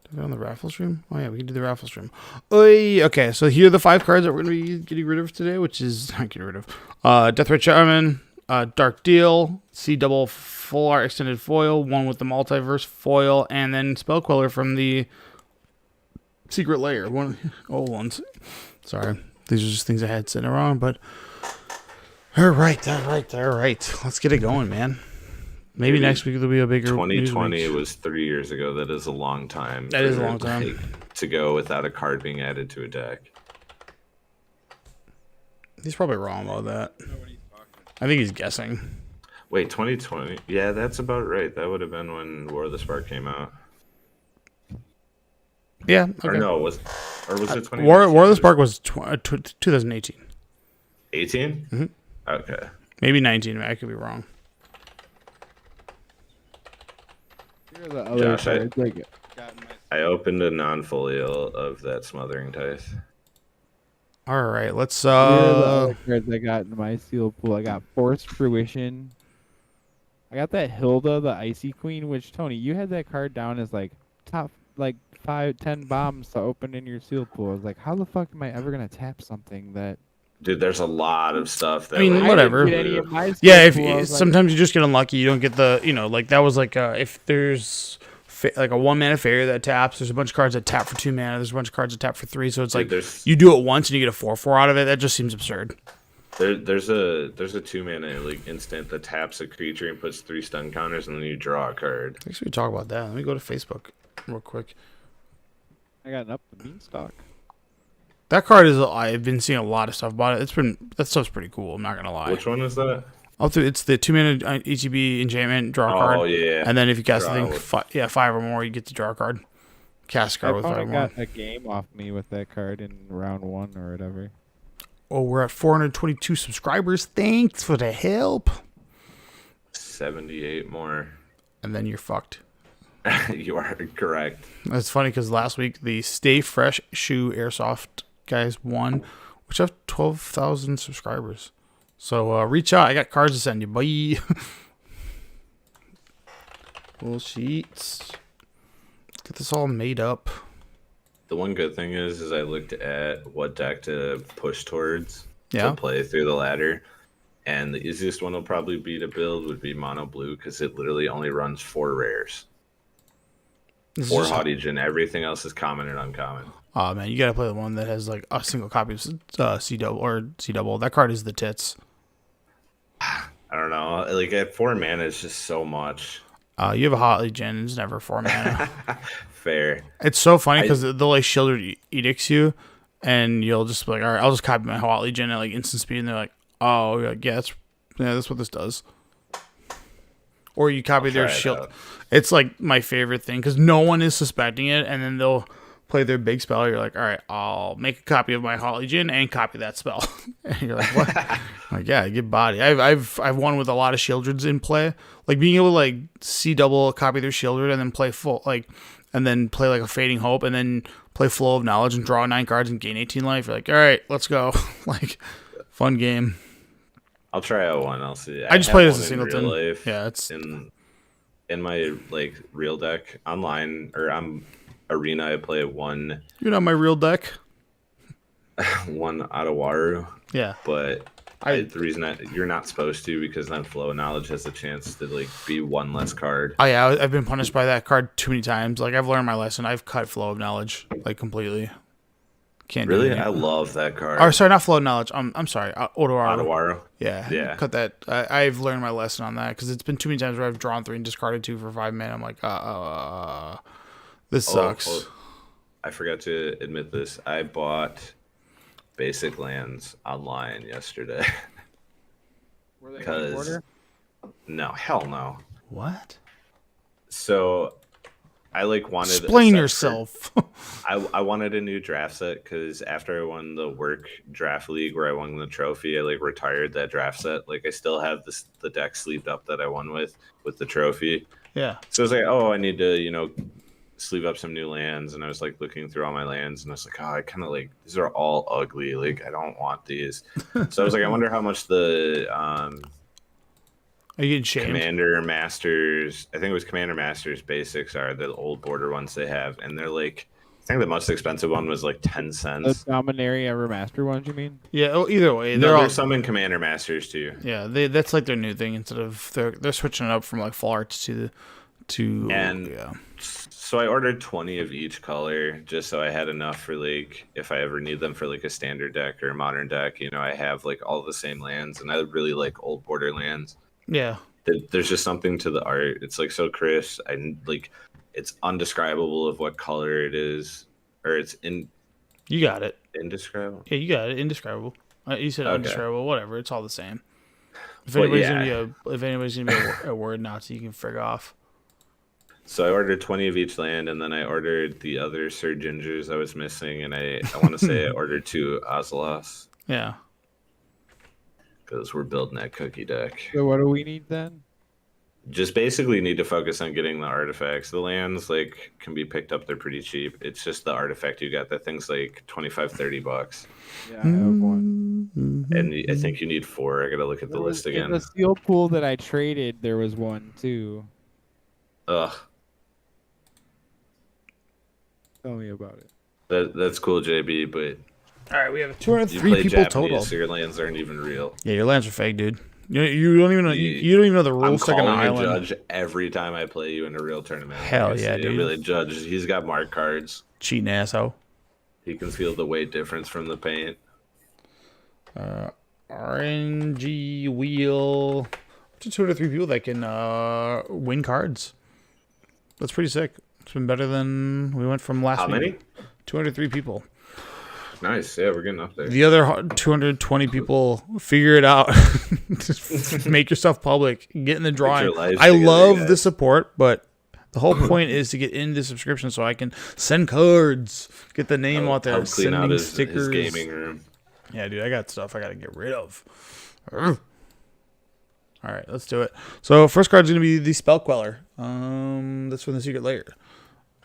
Do we on the raffle stream? Oh, yeah, we can do the raffle stream. Oy, okay, so here are the 5 cards that we're going to be getting rid of today, which is, not getting rid of, Deathray Shaman, Dark Deal, C double full art extended foil, one with the multiverse foil, and then Spell Queller from the secret layer. One old ones. Sorry, these are just things I had sitting around. But all right. Let's get it going, man. Maybe next week there'll be a bigger. 2020 was 3 years ago. That is a long time. That is a long time to go without a card being added to a deck. He's probably wrong about that. I think he's guessing. Wait, 2020? Yeah, that's about right. That would have been when War of the Spark came out. Yeah. Okay. Or no, was it 2019? War of the Spark was 2018. 18? Mm-hmm. Okay. Maybe 19. I could be wrong. Here are the other Josh, cards I opened a non-folio of that Smothering Tithe. All right, let's. Here are the other cards I got in my seal pool. I got Forced Fruition. I got that Hilda, the Icy Queen, which, Tony, you had that card down as like top, like 5-10 bombs to open in your seal pool. I was like, how the fuck am I ever going to tap something that. Dude, there's a lot of stuff that. I mean, like, whatever. I didn't get any of my seal Yeah, pool. I was like, sometimes you just get unlucky. You don't get the, like that was like if there's like a 1-mana fairy that taps. There's a bunch of cards that tap for 2 mana. There's a bunch of cards that tap for 3. So it's Dude, like you do it once and you get a 4/4 out of it. That just seems absurd. There's a 2-mana like instant that taps a creature and puts 3 stun counters, and then you draw a card. I guess we could talk about that. Let me go to Facebook real quick. I got an Up the Beanstalk. That card is. I've been seeing a lot of stuff about it. That stuff's pretty cool. I'm not gonna lie. Which one is that? It's the 2-mana ETB enchantment, draw a card. Oh yeah. And then if you cast Draw the thing, with- 5 or more, you get to draw a card. Cast a card with 5 or I more. got a game off me with that card in round 1 or whatever. Oh, we're at 422 subscribers. Thanks for the help. 78 more. And then you're fucked. You are correct. It's funny because last week the Stay Fresh Shoe Airsoft guys won, which have 12,000 subscribers. So reach out. I got cards to send you. Bye. Full sheets. Get this all made up. The one good thing is I looked at what deck to push towards Yeah. to play through the ladder, and the easiest one will probably be to build would be mono blue because it literally only runs 4 rares, This is 4 just- haughty gen. Everything else is common and uncommon. Oh man, you gotta play the one that has like a single copy of C double. That card is the tits. I don't know. Like at 4 mana, it's just so much. You have a hot Legion. It's never 4 mana. Fair. It's so funny because they'll like Shielded Edicts you, and you'll just be like, all right, I'll just copy my Hot Legion at like instant speed, and they're like, oh, you're like, yeah, that's what this does. Or you copy their try it shield. out. It's like my favorite thing because no one is suspecting it, and then they'll play their big spell. You're like, all right, I'll make a copy of my Hot Legion and copy that spell. And you're like, what? I'm like, yeah, get body. I've won with a lot of Shieldreds in play, like being able to like C double copy their Shieldred and then play full and then play like a Fading Hope and then play Flow of Knowledge and draw 9 cards and gain 18 life. You're like, all right, let's go. Like, fun game. I'll try out one. I'll see. I just have played as a one in real singleton. life Yeah, it's in my like real deck online or I'm arena. I play one you're not my real deck. Ottawaru, Yeah, but the reason you're not supposed to because then Flow of Knowledge has a chance to like be 1 less card. oh yeah, I've been punished by that card too many times. Like I've learned my lesson. I've cut Flow of Knowledge like completely. Can't Really, do it. I love that card. Or sorry, not Flow of Knowledge. I'm sorry, Ottawaru. Ottawaru. Yeah. Cut that. I've learned my lesson on that because it's been too many times where I've drawn 3 and discarded 2 for 5 mana. I'm like, this sucks. Oh, I forgot to admit this. I bought Basic Lands online yesterday. Were they in Because order? no, hell no. What? So I like wanted. a Explain set for- yourself. I wanted a new draft set because after I won the work draft league where I won the trophy, I like retired that draft set. Like I still have the deck sleeved up that I won with the trophy. Yeah. So I was like, oh, I need to sleeve up some new lands, and I was like looking through all my lands, and I was like, oh, I kind of like these are all ugly. Like I don't want these. So I was like, I wonder how much the Are you getting shamed? Commander Masters, I think it was Commander Masters basics are the old border ones they have, and they're like, I think the most expensive one was like 10 The cents. Dominaria Remaster ones, you mean? Yeah. Oh, either way, No, they're all. there's some in Commander Masters too. Yeah, that's like their new thing. Instead of they're switching it up from like full arts to And yeah. so I ordered 20 of each color just so I had enough for like if I ever need them for like a standard deck or a modern deck. You know, I have like all the same lands, and I really like old Borderlands. Yeah. There's just something to the art. It's like so crisp. I like it's undescribable of what color it is, or it's You got it. indescribable. Yeah, you got it. Indescribable. You said Okay. undescribable. Whatever. It's all the same. If But anybody's yeah. gonna be a word Nazi, you can frig off. So I ordered 20 of each land, and then I ordered the other Sir Gingers I was missing, and I want to say I ordered 2 Ozelots Yeah. because we're building that cookie deck. So what do we need then? Just basically need to focus on getting the artifacts. The lands like can be picked up; they're pretty cheap. It's just the artifact you got. That thing's like $25-$30, Yeah, I have one. and I think you need 4. I gotta look at the list In again. the steel pool that I traded, there was one too. Ugh, Tell me about it. that's cool, JB. But All right, we have you 203 play people Japanese, total. so your lands aren't even real. Yeah, your lands are fake, dude. You don't even know you don't even know the I'm rules stuck on calling an a island. judge every time I play you in a real tournament. Hell Like I yeah, say, dude. Really, judge. He's got mark cards. Cheating asshole. He can feel the weight difference from the paint. RNG wheel. Up to 203 people that can win cards. That's pretty sick. It's been better than we went from last How week. many? 203 people. Nice. Yeah, we're getting up there. The other 220 people figure it out. Just make yourself public. Get in the drawing. your lives I together, love guys. the support, but the whole point is to get into subscription so I can send cards, get the name out there, Help clean out sending his stickers. gaming room. Yeah, dude, I got stuff I got to get rid of. Ugh. All right, let's do it. So first card's gonna be the Spell Queller. That's from the Secret Lair.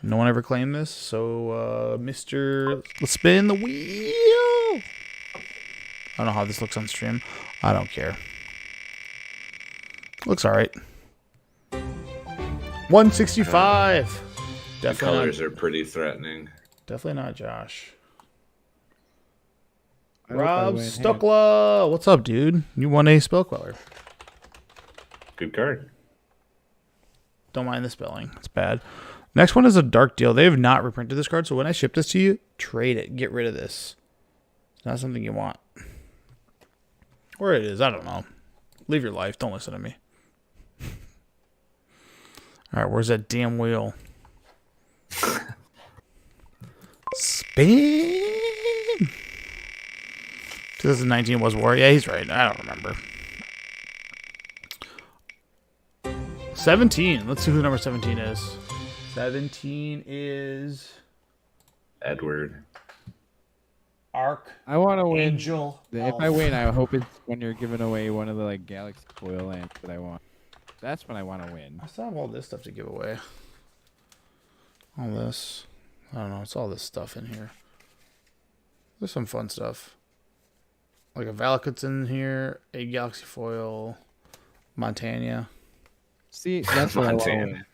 No one ever claimed this, so let's spin the wheel. I don't know how this looks on stream. I don't care. Looks all right. 165. The Definitely colors not, are pretty threatening. definitely not Josh. I hope I Rob win. Stuckla, what's up, dude? You won a Spell Queller. Good card. Don't mind the spelling. It's bad. Next one is a Dark Deal. They have not reprinted this card, so when I ship this to you, trade it. Get rid of this. It's not something you want. Or it is. I don't know. Live your life. Don't listen to me. All right, where's that damn wheel? Spin! 2019 was war. Yeah, he's right. I don't remember. 17. Let's see who number 17 is. 17 is Edward. I want to win. Angel. If I win, I hope it's when you're giving away one of the like Galaxy Foil lands that I want. That's when I want to win. I still have all this stuff to give away. All this. I don't know. It's all this stuff in here. There's some fun stuff. Like a Valakut's in here. A Galaxy Foil. Montana. See, that's what I want. Montana.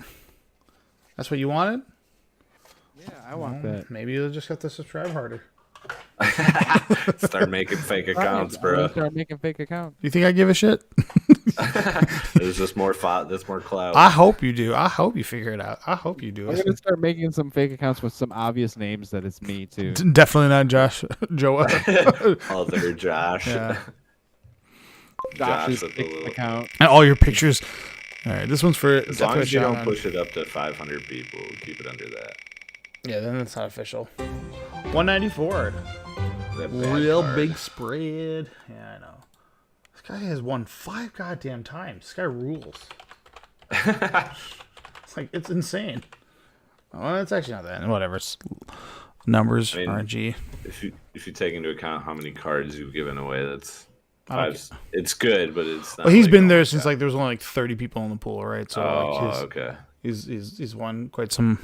That's what you wanted? Yeah, I want Well, that. maybe you'll just have to subscribe harder. Start making fake accounts, I'm gonna bro. start making fake accounts. You think I give a shit? There's just more there's more clout. I hope you do. I hope you figure it out. I hope you do I'm it. gonna start making some fake accounts with some obvious names that it's me too. Definitely not Josh. Joe. Other Josh. Yeah. Josh's with the fake little- account. And all your pictures. All right, this one's for As long definitely as you a don't shout-out. push it up to 500 people, keep it under that. Yeah, then it's not official. 194. That bad Real card. big spread. Yeah, I know. This guy has won 5 goddamn times. This guy rules. It's like, it's insane. Well, it's actually not that. Whatever. It's numbers, I mean, RNG. If you take into account how many cards you've given away, that's I don't it's good, but it's not. Well, he's like, been oh there my since God. like there was only like 30 people in the pool, right? So Oh, like okay. he's won quite some.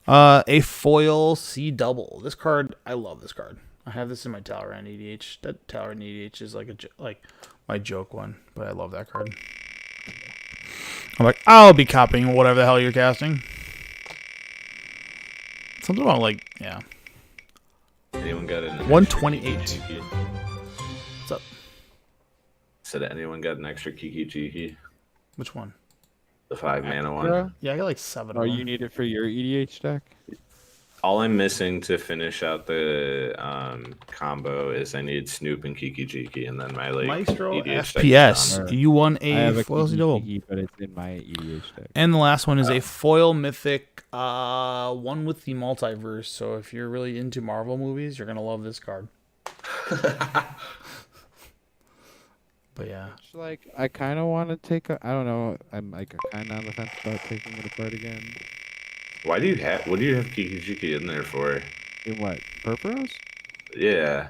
A foil C double. This card, I love this card. I have this in my Talrand EDH. That Talrand EDH is like like my joke one, but I love that card. I'm like, I'll be copying whatever the hell you're casting. Something about like, yeah. Anyone got an 128. extra Kiki? What's up? Said anyone got an extra Kiki Chiki? Which one? The 5-mana one. Extra? Yeah, I got like 7 Oh, of you them. need it for your EDH deck? All I'm missing to finish out the combo is I need Snoop and Kiki Jiki, and then my like Maestro EDH deck is FPS. done. Alright. You won I have a a foil Kiki double. Jiki, but it's in my EDH deck. And the last one is a foil mythic, one with the multiverse. So if you're really into Marvel movies, you're gonna love this card. But yeah, Which, like, I kind of want to take I don't know. I'm like kind of on the fence about taking it apart again. What do you have Kiki Jiki in there for? In what? Purpose? Yeah,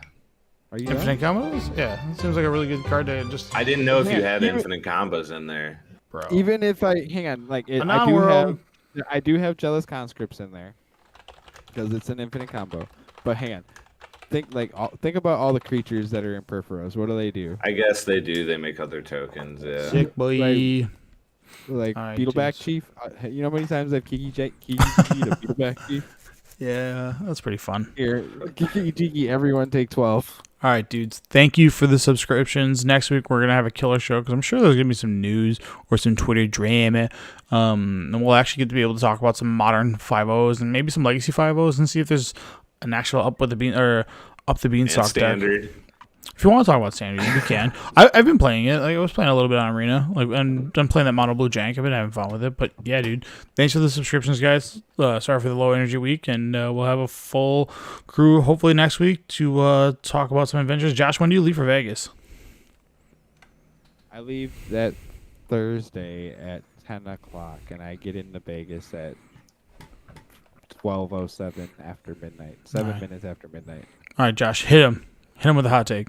Are you done? infinite combos. Yeah, it seems like a really good card to just. I didn't know if you Yeah, had even- infinite combos in there. Bro. Even if hang on, like A I do non-world. have jealous conscripts in there because it's an infinite combo. But hang on, think about all the creatures that are in Purphoros. What do they do? I guess they do. They make other tokens. Yeah. Sick boy. Like- Like Alright, Beetleback dudes. Chief. You know how many times I've Kiki Jiki to Beetleback Chief? Yeah, that's pretty fun. Here, Kiki Jiki. Everyone take 12. All right, dudes. Thank you for the subscriptions. Next week we're gonna have a killer show because I'm sure there's gonna be some news or some Twitter drama. And we'll actually get to be able to talk about some modern 5.0s and maybe some legacy 5.0s and see if there's an actual up the And beanstalk deck. standard. If you want to talk about standard, we can. I've been playing it. Like I was playing a little bit on Arena. Like and I'm playing that mono blue jank. I've been having fun with it. But yeah, dude. Thanks for the subscriptions, guys. Sorry for the low energy week, and we'll have a full crew hopefully next week to talk about some adventures. Josh, when do you leave for Vegas? I leave that Thursday at 10 o'clock, and I get into Vegas at 12:07 after midnight. 7 Alright. minutes after midnight. All right, Josh, hit him. Hit him with a hot take.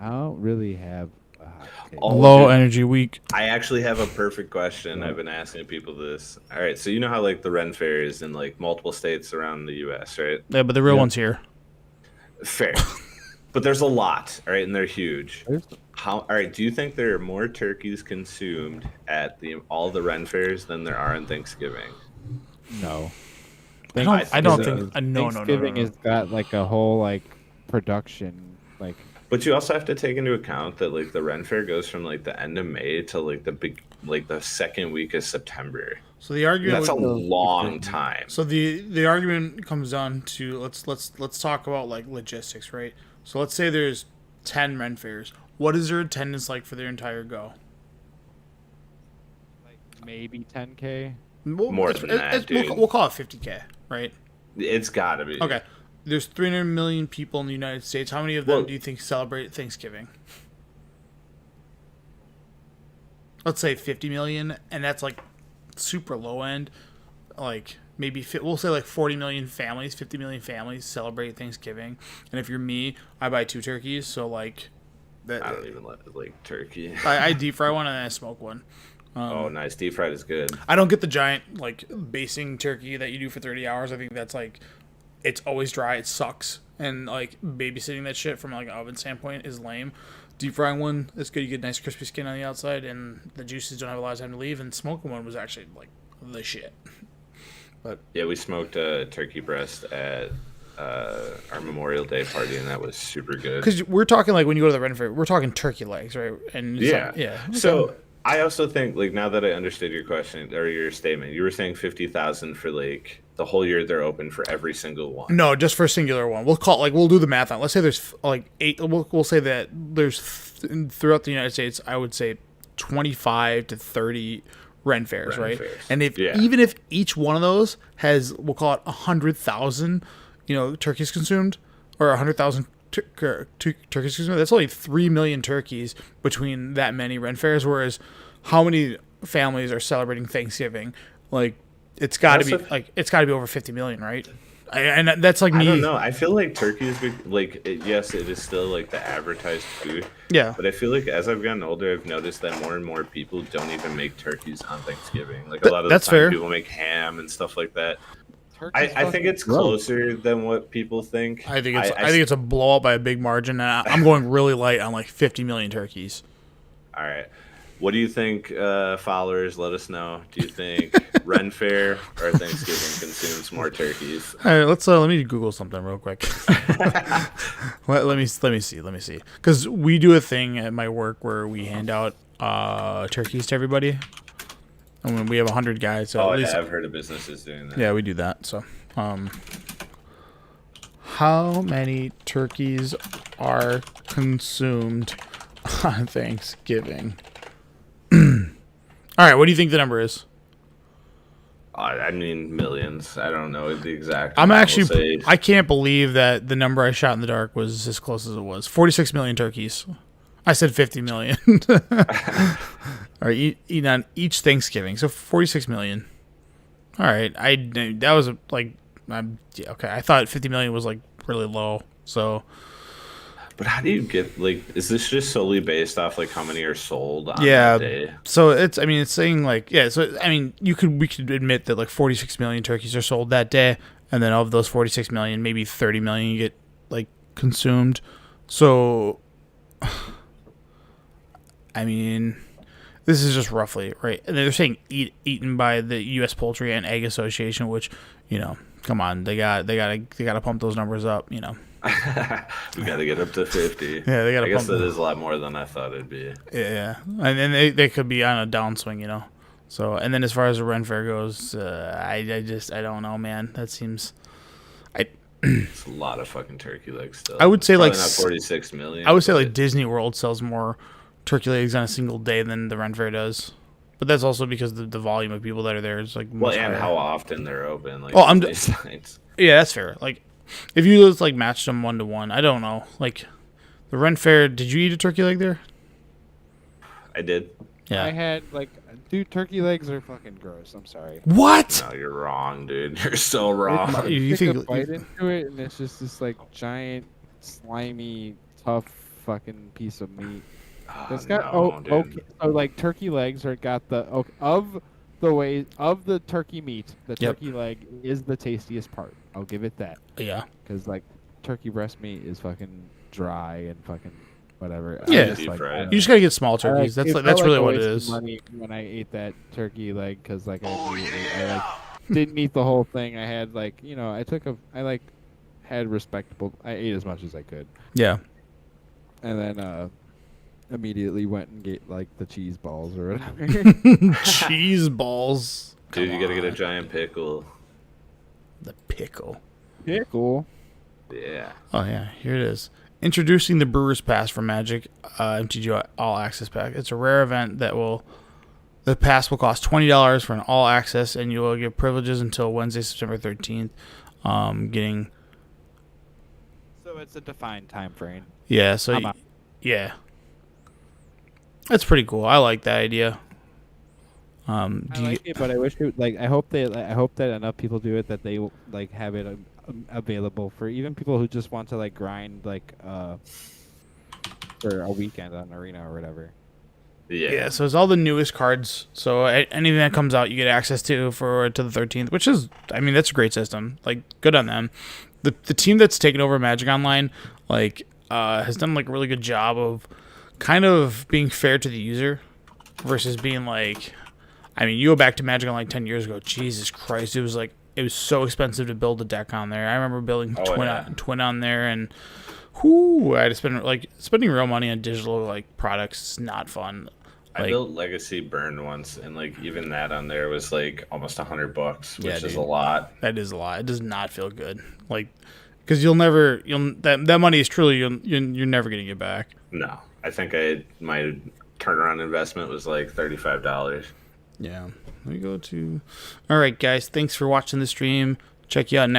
I don't really have a hot take. Oh, Low dude. energy week. I actually have a perfect question. I've been asking people this. All right, so you know how like the Ren Fair is in like multiple states around the U.S., right? Yeah, but the real Yeah. one's here. Fair, but there's a lot, all right, and they're huge. There's- How? All right, do you think there are more turkeys consumed at all the Ren Fairs than there are on Thanksgiving? No. I don't so. think. No. Thanksgiving has got like a whole like production like. But you also have to take into account that like the Ren Fair goes from like the end of May to like the second week of September. So the argument. That's a would- long time. So the argument comes down to let's talk about like logistics, right? So let's say there's 10 Ren fairs. What is their attendance like for their entire go? Like maybe 10K. More than that, dude. We'll call it 50K, right? It's gotta be. Okay. There's 300 million people in the United States. How many of them Well- do you think celebrate Thanksgiving? Let's say 50 million, and that's like super low end. Like maybe we'll say like 40 million families, 50 million families celebrate Thanksgiving. And if you're me, I buy 2 turkeys. So like, that I don't even like turkey. I deep fry one and then I smoke one. Oh, nice. Deep fried is good. I don't get the giant like basting turkey that you do for 30 hours. I think that's like, it's always dry. It sucks. And like babysitting that shit from like an oven standpoint is lame. Deep frying one is good. You get nice crispy skin on the outside, and the juices don't have a lot of time to leave. And smoking one was actually like the shit. Yeah, we smoked a turkey breast at our Memorial Day party, and that was super good. Because we're talking like when you go to the Ren Fair, we're talking turkey legs, right? And it's Yeah, like, yeah. So I also think, like, now that I understood your question or your statement, you were saying 50,000 for like the whole year they're open for every single one. No, just for a singular one. We'll call we'll do the math on. Let's say there's like 8. We'll say that there's throughout the United States, I would say 25 to 30 Ren fairs, Ren right? fairs. And if Yeah. even if each one of those has, we'll call it 100,000, turkeys consumed, or 100,000 turkeys consumed, that's only 3 million turkeys between that many Ren fairs. Whereas, how many families are celebrating Thanksgiving? Like, it's got to be Also- it's got to be over 50 million, right? And that's like me. I don't know. I feel like turkey is yes, it is still like the advertised food. Yeah. But I feel like as I've gotten older, I've noticed that more and more people don't even make turkeys on Thanksgiving. Like a lot of That's the time, fair. people make ham and stuff like that. Turkey's I think fucking it's gross. closer than what people think. I think it's a blowout by a big margin. And I'm going really light on like 50 million turkeys. All right. What do you think, followers? Let us know. Do you think Ren Fair or Thanksgiving consumes more turkeys? All right, let me Google something real quick. let me see. Because we do a thing at my work where we hand out turkeys to everybody. And when we have 100 guys, so Oh, at least yeah, I've heard of businesses doing that. yeah, we do that. So, how many turkeys are consumed on Thanksgiving? All right, what do you think the number is? I mean, millions. I don't know the exact. I'm We'll actually, say- I can't believe that the number I shot in the dark was as close as it was. 46 million turkeys. I said 50 million. Or eat on each Thanksgiving. So 46 million. All right. That was like, yeah, okay. I thought 50 million was like really low. So But how do you get like? Is this just solely based off like how many are sold on yeah. that day? So it's, I mean, it's saying like, yeah. So I mean, we could admit that like 46 million turkeys are sold that day, and then of those 46 million, maybe 30 million get like consumed. So, I mean, this is just roughly right. And they're saying eaten by the U.S. Poultry and Egg Association, which, you know, come on, they gotta pump those numbers up, you know. We got to get up to 50. Yeah, they gotta I guess pump that is a lot more than I thought it'd be. Yeah, and then they could be on a downswing, you know. So, and then as far as the Ren Fair goes, I don't know, man. That seems, It's a lot of fucking turkey legs still. I would say Probably like not 46 million. I would say but like Disney World sells more turkey legs on a single day than the Ren Fair does, but that's also because the volume of people that are there is like well, much and higher. how often they're open. Like, Oh, I'm these nights. Yeah, that's fair. Like, if you just like matched them 1-to-1, I don't know. Like, the Ren Fair, did you eat a turkey leg there? I did. Yeah. I had like, dude, turkey legs are fucking gross. I'm sorry. What? No, you're wrong, dude. You're so wrong. You Take a think- bite into it, and it's just this like giant, slimy, tough fucking piece of meat. It's got dude. okay. So like turkey legs are got the of the turkey meat. The Yep. turkey leg is the tastiest part. I'll give it that. Yeah. Because like turkey breast meat is fucking dry and fucking whatever. I Yeah. just, Deep like, fried. I don't You just know. gotta get small turkeys. It That's felt really a what it waste of is. Money when I ate that turkey leg because like I didn't eat the whole thing. I had like I had respectable. I ate as much as I could, Yeah. and then immediately went and get like the cheese balls or whatever. Cheese balls. Dude, you Come gotta get a on. giant pickle. The pickle. Pickle. Yeah. Oh yeah, here it is. Introducing the Brewer's Pass for Magic MTG All Access Pack. It's a rare event the pass will cost $20 for an all access, and you will get privileges until Wednesday, September 13th. Getting So it's a defined time frame. yeah, so I'm out. yeah, that's pretty cool. I like that idea. I like it, but I wish it like I hope that enough people do it that they like have it available for even people who just want to like grind like for a weekend on Arena or whatever. Yeah, so it's all the newest cards. So anything that comes out, you get access to the 13th, which is, I mean, that's a great system. Like, good on them. The team that's taken over Magic Online, like, has done like a really good job of kind of being fair to the user versus being like, I mean, you go back to Magic Online 10 years ago, Jesus Christ, it was so expensive to build a deck on there. I remember building Twin on there, and I had to spending real money on digital like products is not fun. I built Legacy Burn once, and like even that on there was like almost $100, which is dude. a lot. That is a lot. It does not feel good. Like, because that money is truly you're never getting it back. No, I think my turnaround investment was like $35. Yeah. Let me go to. All right, guys. Thanks for watching the stream. Check you out next.